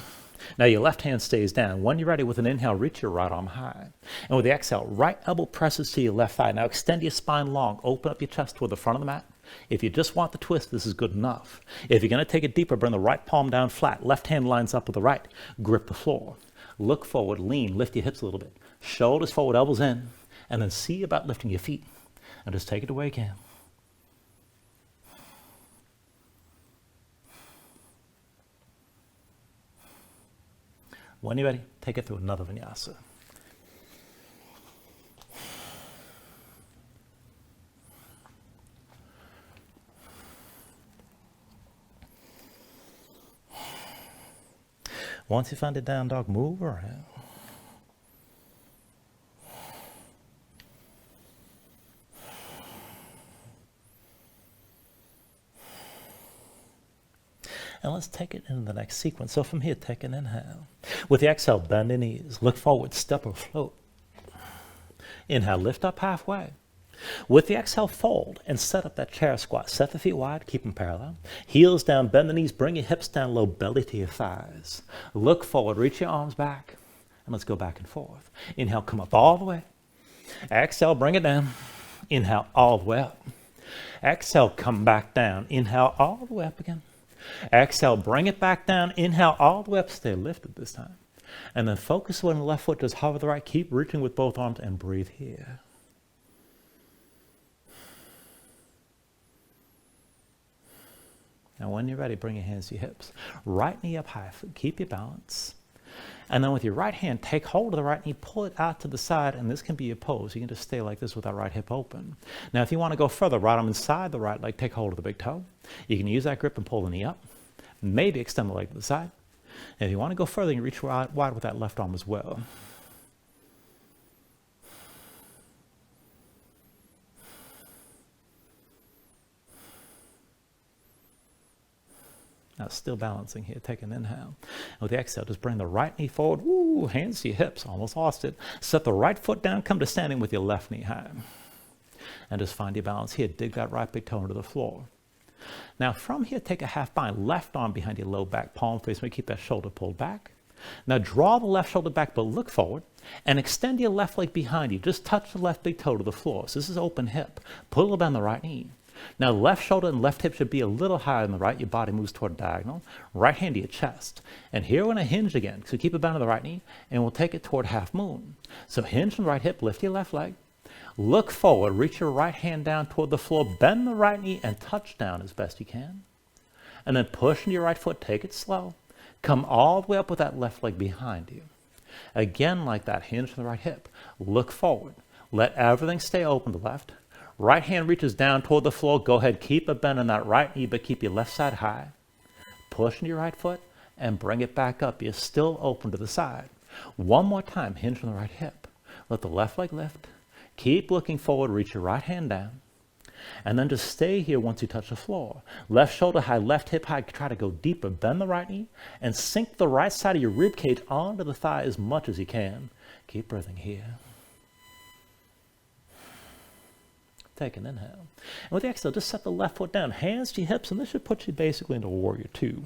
Now your left hand stays down. When you're ready, with an inhale, reach your right arm high. And with the exhale, right elbow presses to your left thigh. Now extend your spine long. Open up your chest toward the front of the mat. If you just want the twist, this is good enough. If you're going to take it deeper, bring the right palm down flat. Left hand lines up with the right. Grip the floor. Look forward, lean, lift your hips a little bit. Shoulders forward, elbows in. And then see about lifting your feet. And just take it away again. When you're ready, take it through another vinyasa. Once you find it down dog, move around. And let's take it into the next sequence. So from here, take an inhale. With the exhale, bend the knees. Look forward, step or float. Inhale, lift up halfway. With the exhale, fold and set up that chair squat. Set the feet wide, keep them parallel. Heels down, bend the knees, bring your hips down low, belly to your thighs. Look forward, reach your arms back, and let's go back and forth. Inhale, come up all the way. Exhale, bring it down. Inhale, all the way up. Exhale, come back down. Inhale, all the way up again. Exhale, bring it back down. Inhale, all the way up. Stay lifted this time. And then focus when the left foot, just hover the right. Keep reaching with both arms and breathe here. Now when you're ready, bring your hands to your hips. Right knee up high. Keep your balance. And then with your right hand, take hold of the right knee, pull it out to the side, and this can be your pose. You can just stay like this with that right hip open. Now if you want to go further, right arm inside the right leg, take hold of the big toe. You can use that grip and pull the knee up. Maybe extend the leg to the side. And if you want to go further, you can reach wide with that left arm as well. Now still balancing here, take an inhale. And with the exhale, just bring the right knee forward. Woo, hands to your hips, almost lost it. Set the right foot down, come to standing with your left knee high. And just find your balance here. Dig that right big toe into the floor. Now from here, take a half bind. Left arm behind your low back, palm face. Maybe keep that shoulder pulled back. Now draw the left shoulder back, but look forward. And extend your left leg behind you. Just touch the left big toe to the floor. So this is open hip. Put a little bit on the right knee. Now left shoulder and left hip should be a little higher than the right. Your body moves toward diagonal. Right hand to your chest. And here we're going to hinge again. So keep it bound to the right knee. And we'll take it toward half moon. So hinge on the right hip. Lift your left leg. Look forward. Reach your right hand down toward the floor. Bend the right knee and touch down as best you can. And then push into your right foot. Take it slow. Come all the way up with that left leg behind you. Again like that. Hinge on the right hip. Look forward. Let everything stay open to the left. Right hand reaches down toward the floor. Go ahead, keep a bend on that right knee, but keep your left side high. Push into your right foot and bring it back up. You're still open to the side. One more time, hinge on the right hip. Let the left leg lift. Keep looking forward, reach your right hand down. And then just stay here once you touch the floor. Left shoulder high, left hip high. Try to go deeper. Bend the right knee and sink the right side of your rib cage onto the thigh as much as you can. Keep breathing here. Take an inhale. And with the exhale, just set the left foot down. Hands to your hips, and this should put you basically into warrior two.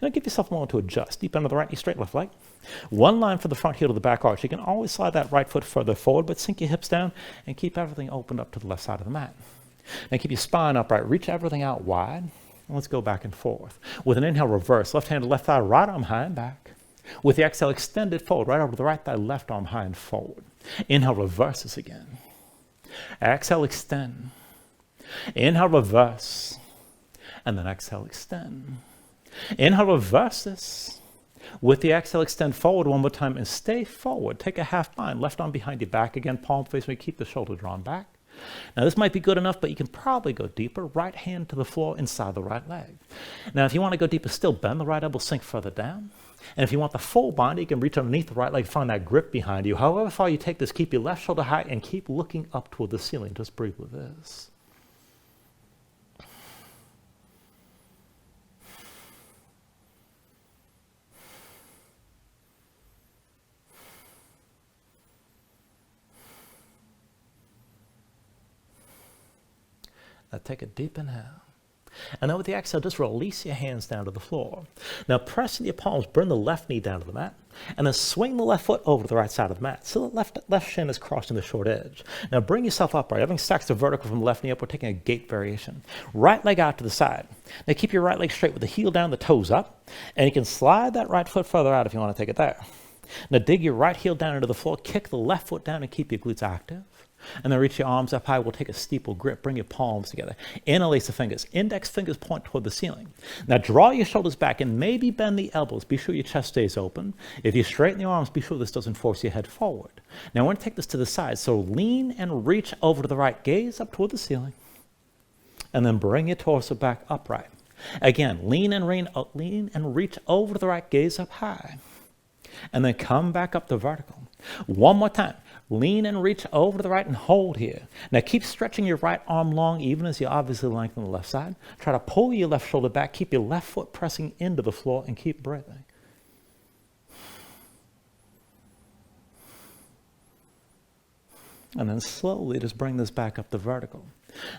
Now give yourself a moment to adjust. Deep under the right knee, straight left leg. One line for the front heel to the back arch. You can always slide that right foot further forward, but sink your hips down and keep everything opened up to the left side of the mat. Now keep your spine upright. Reach everything out wide. And let's go back and forth. With an inhale, reverse. Left hand to left thigh, right arm high and back. With the exhale, extend it forward. Right over to the right thigh, left arm high and forward. Inhale, reverse this again. Exhale, extend. Inhale, reverse. And then exhale, extend. Inhale, reverse this. With the exhale, extend forward one more time and stay forward. Take a half bind, left arm behind your back again, palm face me, keep the shoulder drawn back. Now this might be good enough, but you can probably go deeper. Right hand to the floor inside the right leg. Now if you want to go deeper still, bend the right elbow, sink further down. And if you want the full bind, you can reach underneath the right leg, find that grip behind you. However far you take this, keep your left shoulder high and keep looking up toward the ceiling. Just breathe with this. Now take a deep inhale. And then with the exhale, just release your hands down to the floor. Now press in your palms, bring the left knee down to the mat, and then swing the left foot over to the right side of the mat. So the left shin is crossing the short edge. Now bring yourself upright. Everything stacks to vertical from the left knee up. We're taking a gate variation. Right leg out to the side. Now keep your right leg straight with the heel down, the toes up, and you can slide that right foot further out if you want to take it there. Now dig your right heel down into the floor, kick the left foot down and keep your glutes active. And then reach your arms up high. We'll take a steeple grip. Bring your palms together. Interlace the fingers. Index fingers point toward the ceiling. Now draw your shoulders back and maybe bend the elbows. Be sure your chest stays open. If you straighten your arms, be sure this doesn't force your head forward. Now I want to take this to the side. So lean and reach over to the right. Gaze up toward the ceiling. And then bring your torso back upright. Again, lean and reach over to the right. Gaze up high. And then come back up to vertical. One more time. Lean and reach over to the right and hold here. Now keep stretching your right arm long, even as you obviously lengthen the left side. Try to pull your left shoulder back. Keep your left foot pressing into the floor and keep breathing. And then slowly just bring this back up to vertical.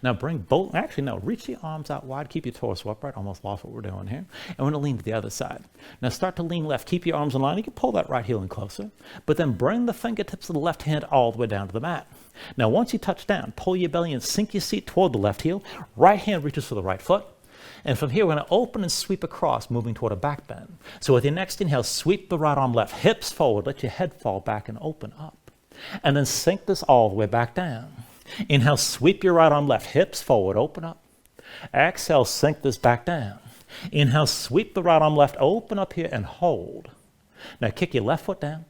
Now reach your arms out wide, keep your torso upright, almost lost what we're doing here. And we're gonna lean to the other side. Now start to lean left, keep your arms in line, you can pull that right heel in closer, but then bring the fingertips of the left hand all the way down to the mat. Now once you touch down, pull your belly and sink your seat toward the left heel, right hand reaches for the right foot, and from here we're gonna open and sweep across, moving toward a back bend. So with your next inhale, sweep the right arm left, hips forward, let your head fall back and open up. And then sink this all the way back down. Inhale, sweep your right arm left, hips forward, open up. Exhale, sink this back down. Inhale, sweep the right arm left, open up here and hold. Now kick your left foot down,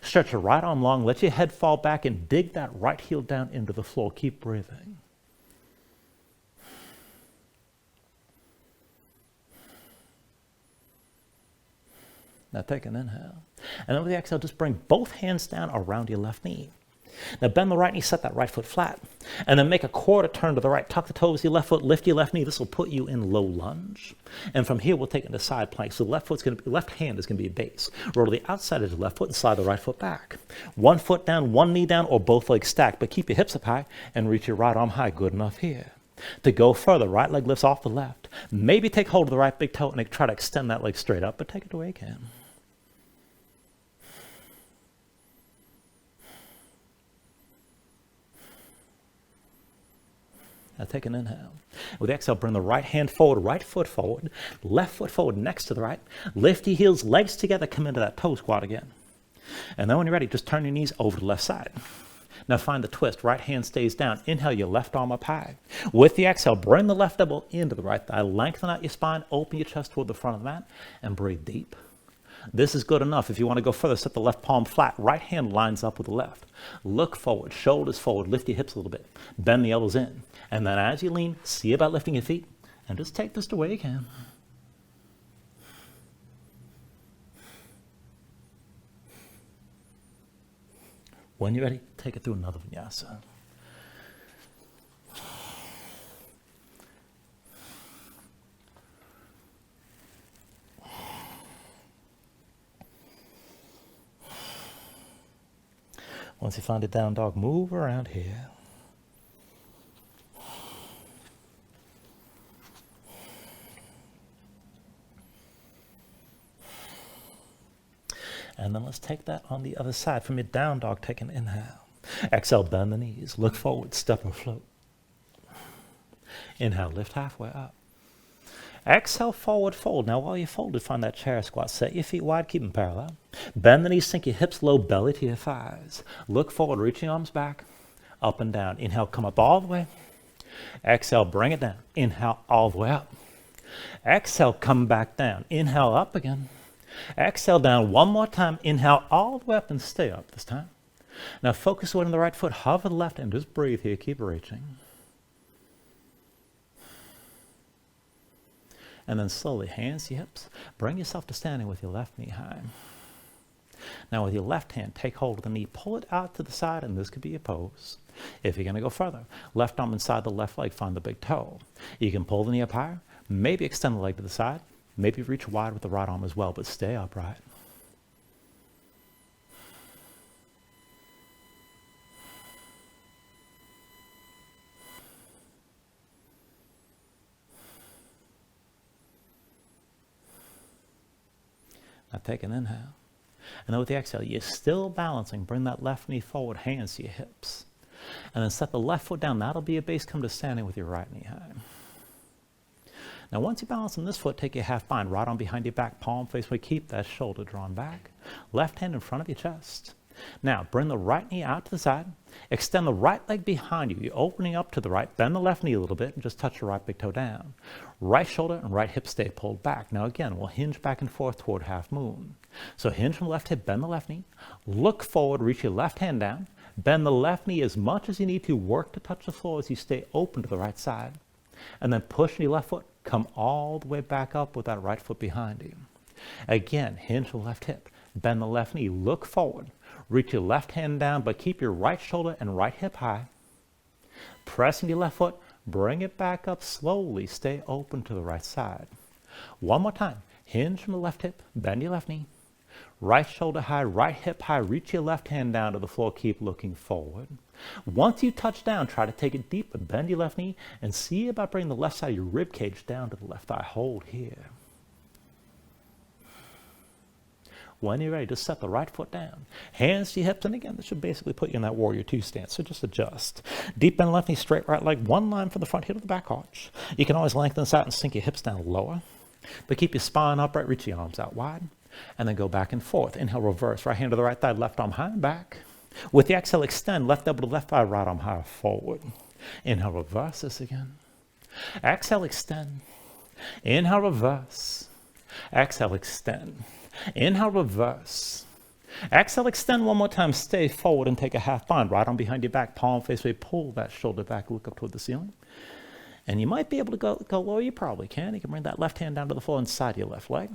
stretch your right arm long, let your head fall back and dig that right heel down into the floor. Keep breathing. Now take an inhale. And then with the exhale, just bring both hands down around your left knee. Now bend the right knee, set that right foot flat. And then make a quarter turn to the right. Tuck the toes of your left foot, lift your left knee. This will put you in low lunge. And from here, we'll take it into side plank. So the left hand is going to be a base. Roll to the outside of the left foot and slide the right foot back. One foot down, one knee down, or both legs stacked. But keep your hips up high and reach your right arm high. Good enough here. To go further, right leg lifts off the left. Maybe take hold of the right big toe and try to extend that leg straight up, but take it the way you can. Now take an inhale. With the exhale, bring the right hand forward, right foot forward, left foot forward next to the right. Lift your heels, legs together, come into that toe squat again. And then when you're ready, just turn your knees over to the left side. Now find the twist. Right hand stays down. Inhale, your left arm up high. With the exhale, bring the left elbow into the right thigh. Lengthen out your spine, open your chest toward the front of the mat, and breathe deep. This is good enough. If you want to go further, set the left palm flat. Right hand lines up with the left. Look forward, shoulders forward, lift your hips a little bit. Bend the elbows in. And then as you lean, see about lifting your feet. And just take this the way you can. When you're ready, take it through another vinyasa. Once you find a down dog, move around here. And then let's take that on the other side. From your down dog, take an inhale. Exhale, bend the knees. Look forward, step or float. Inhale, lift halfway up. Exhale, forward fold. Now while you're folded, find that chair squat. Set your feet wide, keep them parallel. Bend the knees, sink your hips low, belly to your thighs. Look forward, reach your arms back, up and down. Inhale, come up all the way. Exhale, bring it down. Inhale, all the way up. Exhale, come back down. Inhale, up again. Exhale, down one more time. Inhale all the way up and stay up this time. Now focus on the right foot, hover the left, and just breathe here. Keep reaching. And then slowly, hands to your hips. Bring yourself to standing with your left knee high. Now with your left hand, take hold of the knee, pull it out to the side, and this could be your pose. If you're going to go further, left arm inside the left leg, find the big toe. You can pull the knee up higher, maybe extend the leg to the side, maybe reach wide with the right arm as well, but stay upright. Now take an inhale. And then with the exhale, you're still balancing. Bring that left knee forward, hands to your hips. And then set the left foot down. That'll be your base. Come to standing with your right knee high. Now once you balance on this foot, take your half bind. Right arm behind your back, palm face away. Keep that shoulder drawn back. Left hand in front of your chest. Now bring the right knee out to the side. Extend the right leg behind you. You're opening up to the right. Bend the left knee a little bit and just touch your right big toe down. Right shoulder and right hip stay pulled back. Now again, we'll hinge back and forth toward half moon. So hinge from the left hip, bend the left knee. Look forward, reach your left hand down. Bend the left knee as much as you need to. Work to touch the floor as you stay open to the right side. And then push your left foot. Come all the way back up with that right foot behind you. Again, hinge the left hip. Bend the left knee. Look forward. Reach your left hand down, but keep your right shoulder and right hip high. Pressing your left foot. Bring it back up slowly. Stay open to the right side. One more time. Hinge from the left hip. Bend your left knee. Right shoulder high, right hip high. Reach your left hand down to the floor. Keep looking forward. Once you touch down, try to take it deeper. Bend your left knee and see about bringing the left side of your rib cage down to the left thigh. Hold here. When you're ready, just set the right foot down. Hands to your hips, and again, this should basically put you in that warrior two stance, so just adjust. Deep bend left knee, straight right leg, one line from the front heel to the back arch. You can always lengthen this out and sink your hips down lower, but keep your spine upright, reach your arms out wide, and then go back and forth. Inhale, reverse, right hand to the right thigh, left arm high and back. With the exhale, extend, left elbow to left thigh, right arm high forward. Inhale, reverse this again. Exhale, extend. Inhale, reverse. Exhale, extend. Inhale, reverse. Exhale, extend one more time. Stay forward and take a half bind. Right arm behind your back, palm face away. Pull that shoulder back, look up toward the ceiling. And you might be able to go lower. You probably can. You can bring that left hand down to the floor inside your left leg.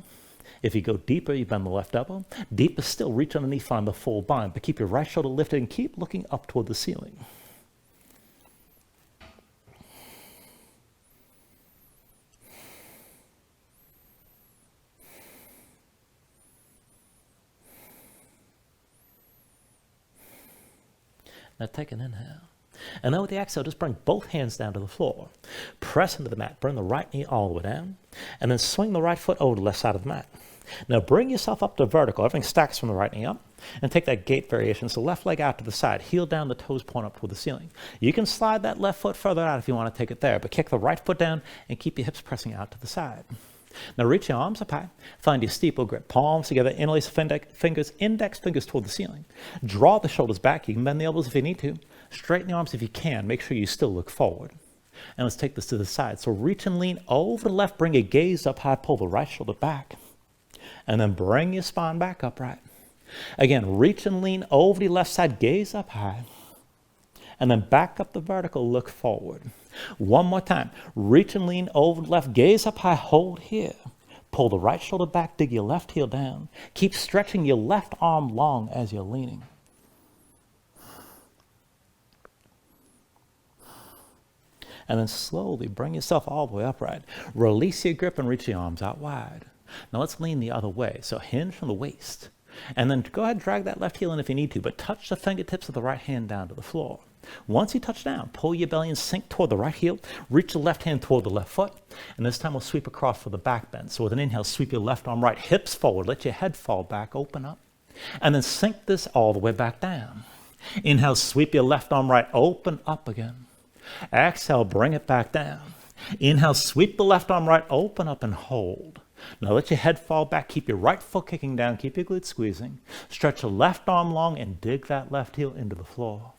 If you go deeper, you bend the left elbow. Deeper still, reach underneath, find the full bind. But keep your right shoulder lifted and keep looking up toward the ceiling. Now take an inhale. And then with the exhale, just bring both hands down to the floor. Press into the mat. Bring the right knee all the way down. And then swing the right foot over the left side of the mat. Now bring yourself up to vertical. Everything stacks from the right knee up. And take that gate variation. So left leg out to the side. Heel down, the toes point up toward the ceiling. You can slide that left foot further out if you want to take it there. But kick the right foot down and keep your hips pressing out to the side. Now reach your arms up high. Find your steeple grip. Palms together. Interlace fingers, index fingers toward the ceiling. Draw the shoulders back. You can bend the elbows if you need to. Straighten the arms if you can. Make sure you still look forward. And let's take this to the side. So reach and lean over the left. Bring your gaze up high. Pull the right shoulder back. And then bring your spine back upright. Again, reach and lean over the left side. Gaze up high. And then back up the vertical. Look forward. One more time. Reach and lean over the left. Gaze up high. Hold here. Pull the right shoulder back. Dig your left heel down. Keep stretching your left arm long as you're leaning. And then slowly bring yourself all the way upright. Release your grip and reach your arms out wide. Now let's lean the other way. So hinge from the waist. And then go ahead and drag that left heel in if you need to, but touch the fingertips of the right hand down to the floor. Once you touch down, pull your belly and sink toward the right heel. Reach the left hand toward the left foot. And this time we'll sweep across for the back bend. So with an inhale, sweep your left arm right, hips forward. Let your head fall back, open up. And then sink this all the way back down. Inhale, sweep your left arm right, open up again. Exhale, bring it back down. Inhale, sweep the left arm right, open up and hold. Now let your head fall back. Keep your right foot kicking down. Keep your glutes squeezing. Stretch the left arm long and dig that left heel into the floor.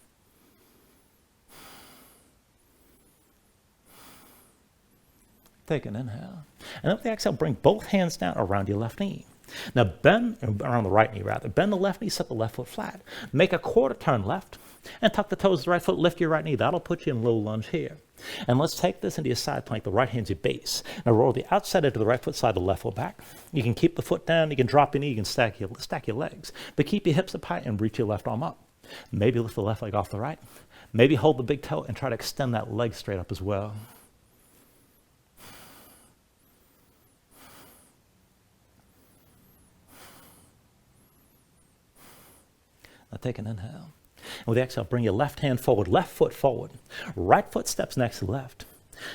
Take an inhale. And with the exhale, bring both hands down around your left knee. Now bend, around the right knee rather, bend the left knee, set the left foot flat. Make a quarter turn left and tuck the toes of the right foot, lift your right knee. That'll put you in low lunge here. And let's take this into your side plank. The right hand's your base. Now roll the outside edge of the right foot side, the left foot back. You can keep the foot down, you can drop your knee, you can stack your legs. But keep your hips up high and reach your left arm up. Maybe lift the left leg off the right. Maybe hold the big toe and try to extend that leg straight up as well. Now take an inhale. And with the exhale, bring your left hand forward, left foot forward. Right foot steps next to left.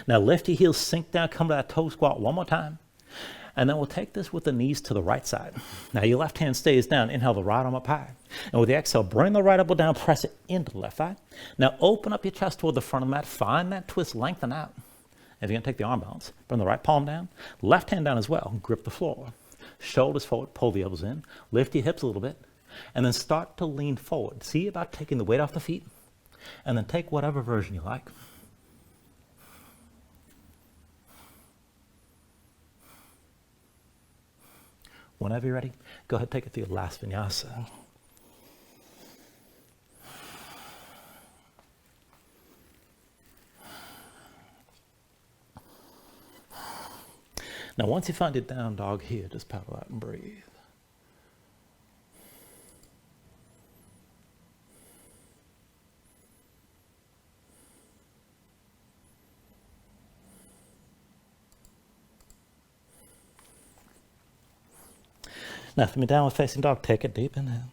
Now lift your heels, sink down, come to that toe squat one more time. And then we'll take this with the knees to the right side. Now your left hand stays down. Inhale the right arm up high. And with the exhale, bring the right elbow down, press it into the left thigh. Now open up your chest toward the front of the mat. Find that twist, lengthen out. If you're going to take the arm balance, bring the right palm down, left hand down as well. Grip the floor. Shoulders forward, pull the elbows in. Lift your hips a little bit. And then start to lean forward. See about taking the weight off the feet. And then take whatever version you like. Whenever you're ready, go ahead and take it to your last vinyasa. Now once you find your down dog here, just paddle out and breathe. Now from your downward facing dog, take a deep inhale.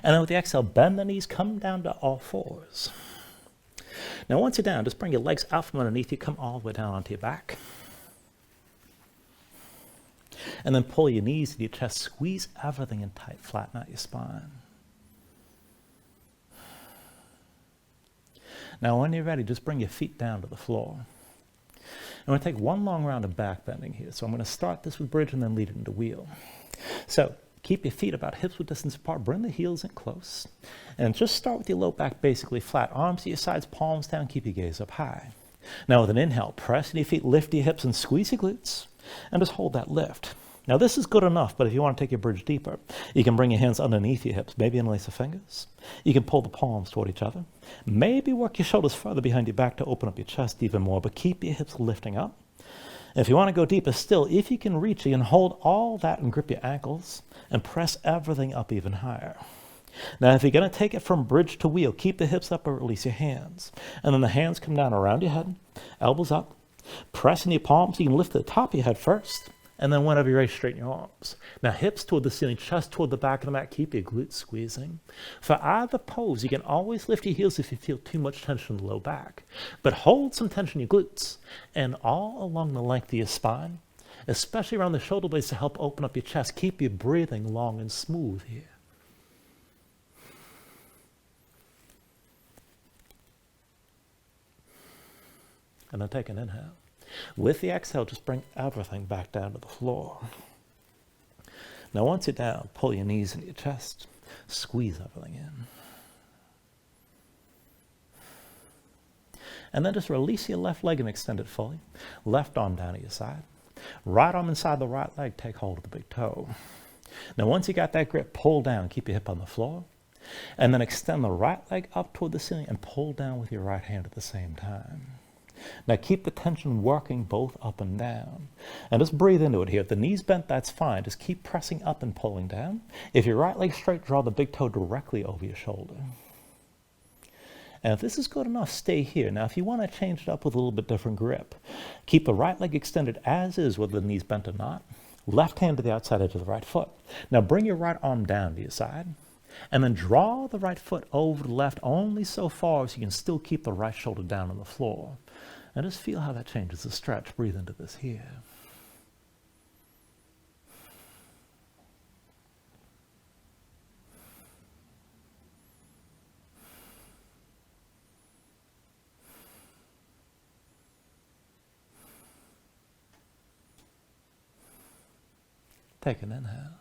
And then with the exhale, bend the knees, come down to all fours. Now once you're down, just bring your legs out from underneath you, come all the way down onto your back. And then pull your knees to your chest, squeeze everything in tight, flatten out your spine. Now when you're ready, just bring your feet down to the floor. And we're going to take one long round of back bending here. So I'm going to start this with bridge and then lead it into wheel. So keep your feet about hips width distance apart. Bring the heels in close. And just start with your low back basically flat. Arms to your sides, palms down. Keep your gaze up high. Now with an inhale, press into your feet, lift your hips and squeeze your glutes. And just hold that lift. Now this is good enough, but if you want to take your bridge deeper, you can bring your hands underneath your hips, maybe interlace the fingers. You can pull the palms toward each other. Maybe work your shoulders further behind your back to open up your chest even more, but keep your hips lifting up. If you want to go deeper still, if you can reach, you can hold all that and grip your ankles and press everything up even higher. Now, if you're going to take it from bridge to wheel, keep the hips up or release your hands. And then the hands come down around your head, elbows up, press in your palms. You can lift the top of your head first, and then whenever you're ready, straighten your arms. Now, hips toward the ceiling, chest toward the back of the mat. Keep your glutes squeezing. For either pose, you can always lift your heels if you feel too much tension in the low back. But hold some tension in your glutes and all along the length of your spine, especially around the shoulder blades to help open up your chest. Keep your breathing long and smooth here. And then take an inhale. With the exhale, just bring everything back down to the floor. Now once you're down, pull your knees into your chest. Squeeze everything in. And then just release your left leg and extend it fully. Left arm down at your side. Right arm inside the right leg, take hold of the big toe. Now once you got that grip, pull down, keep your hip on the floor. And then extend the right leg up toward the ceiling and pull down with your right hand at the same time. Now keep the tension working both up and down. And just breathe into it here. If the knee's bent, that's fine. Just keep pressing up and pulling down. If your right leg straight, draw the big toe directly over your shoulder. And if this is good enough, stay here. Now if you want to change it up with a little bit different grip, keep the right leg extended as is, whether the knee's bent or not. Left hand to the outside edge of the right foot. Now bring your right arm down to your side. And then draw the right foot over the left only so far as you can still keep the right shoulder down on the floor. And just feel how that changes the stretch. Breathe into this here. Take an inhale.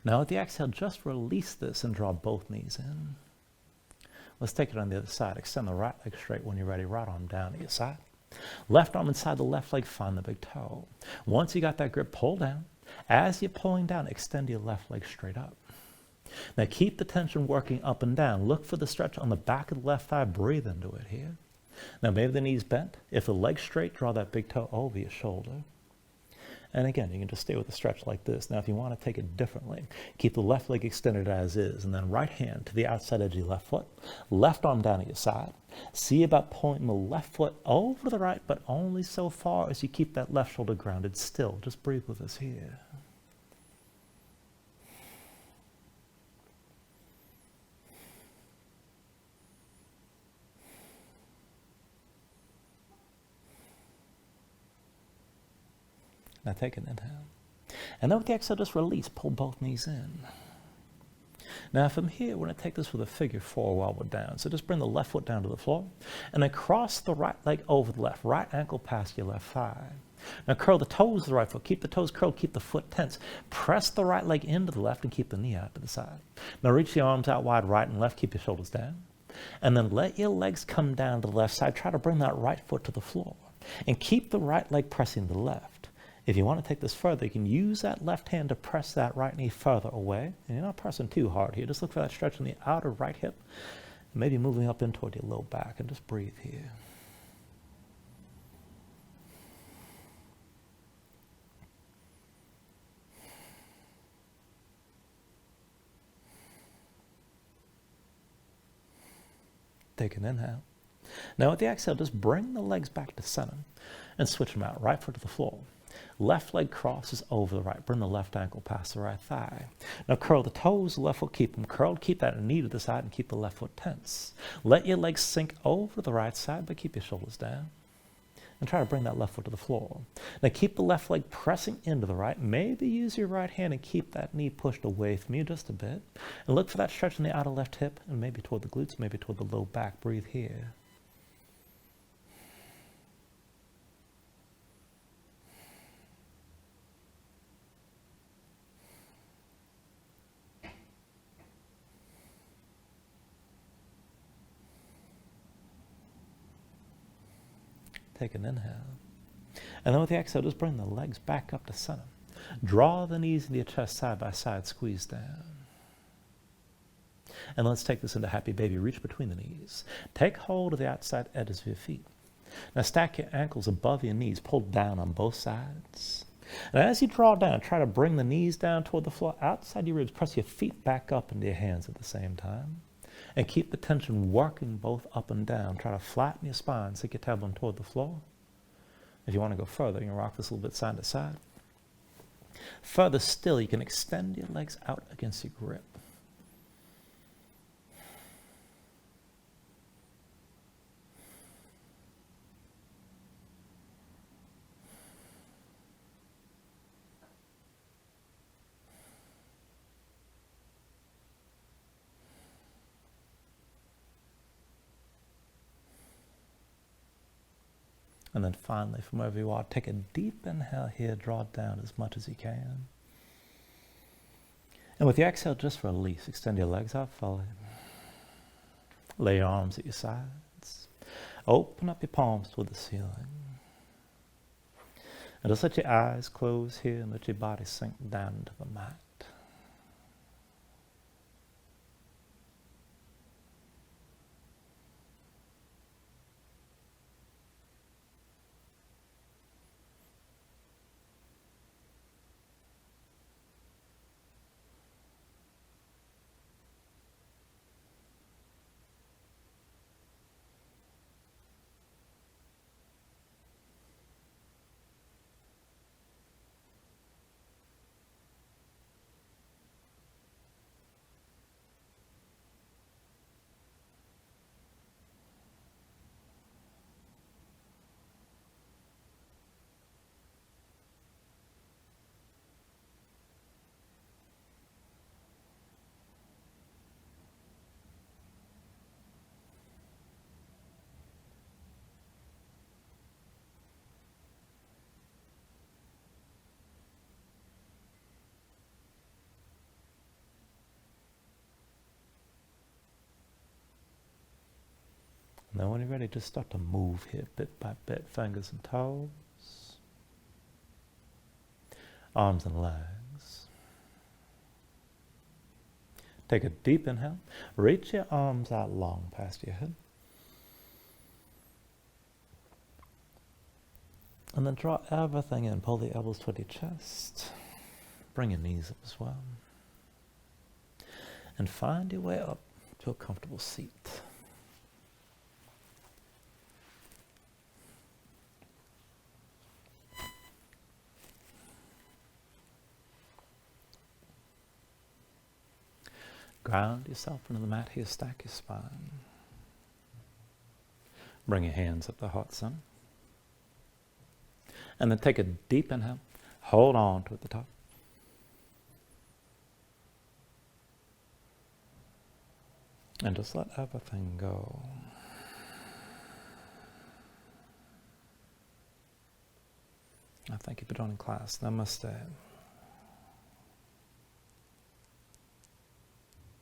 Now with the exhale, just release this and draw both knees in. Let's take it on the other side. Extend the right leg straight when you're ready. Right arm down to your side. Left arm inside the left leg, find the big toe. Once you got that grip, pull down. As you're pulling down, extend your left leg straight up. Now keep the tension working up and down. Look for the stretch on the back of the left thigh. Breathe into it here. Now maybe the knee's bent. If the leg's straight, draw that big toe over your shoulder. And again, you can just stay with the stretch like this. Now if you want to take it differently, keep the left leg extended as is, and then right hand to the outside edge of your left foot, left arm down at your side. See about pulling the left foot over to the right, but only so far as you keep that left shoulder grounded still. Just breathe with us here. Now take an inhale. And then with the exhale, just release. Pull both knees in. Now from here, we're going to take this with a figure 4 while we're down. So just bring the left foot down to the floor. And then cross the right leg over the left. Right ankle past your left thigh. Now curl the toes of the right foot. Keep the toes curled. Keep the foot tense. Press the right leg into the left and keep the knee out to the side. Now reach the arms out wide, right and left. Keep your shoulders down. And then let your legs come down to the left side. Try to bring that right foot to the floor. And keep the right leg pressing to the left. If you want to take this further, you can use that left hand to press that right knee further away. And you're not pressing too hard here. Just look for that stretch in the outer right hip. Maybe moving up in toward your low back. And just breathe here. Take an inhale. Now with the exhale, just bring the legs back to center and switch them out. Right foot to the floor. Left leg crosses over the right. Bring the left ankle past the right thigh. Now curl the toes, left foot, keep them curled. Keep that knee to the side and keep the left foot tense. Let your legs sink over to the right side, but keep your shoulders down. And try to bring that left foot to the floor. Now keep the left leg pressing into the right. Maybe use your right hand and keep that knee pushed away from you just a bit. And look for that stretch in the outer left hip and maybe toward the glutes, maybe toward the low back. Breathe here. Take an inhale. And then with the exhale, just bring the legs back up to center. Draw the knees into your chest side by side, squeeze down. And let's take this into happy baby. Reach between the knees. Take hold of the outside edges of your feet. Now stack your ankles above your knees. Pull down on both sides. And as you draw down, try to bring the knees down toward the floor, outside your ribs. Press your feet back up into your hands at the same time. And keep the tension working both up and down. Try to flatten your spine, sink your tailbone toward the floor. If you want to go further, you can rock this a little bit side to side. Further still, you can extend your legs out against your grip. And then finally, from wherever you are, take a deep inhale here, draw down as much as you can. And with the exhale, just release. Extend your legs out fully. Lay your arms at your sides. Open up your palms toward the ceiling. And just let your eyes close here and let your body sink down into the mat. And then when you're ready, just start to move here bit by bit, fingers and toes, arms and legs. Take a deep inhale. Reach your arms out long past your head. And then draw everything in. Pull the elbows toward your chest. Bring your knees up as well. And find your way up to a comfortable seat. Ground yourself into the mat here, stack your spine. Bring your hands up the heart center. And then take a deep inhale. Hold on to at the top. And just let everything go. I thank you for joining class. Namaste.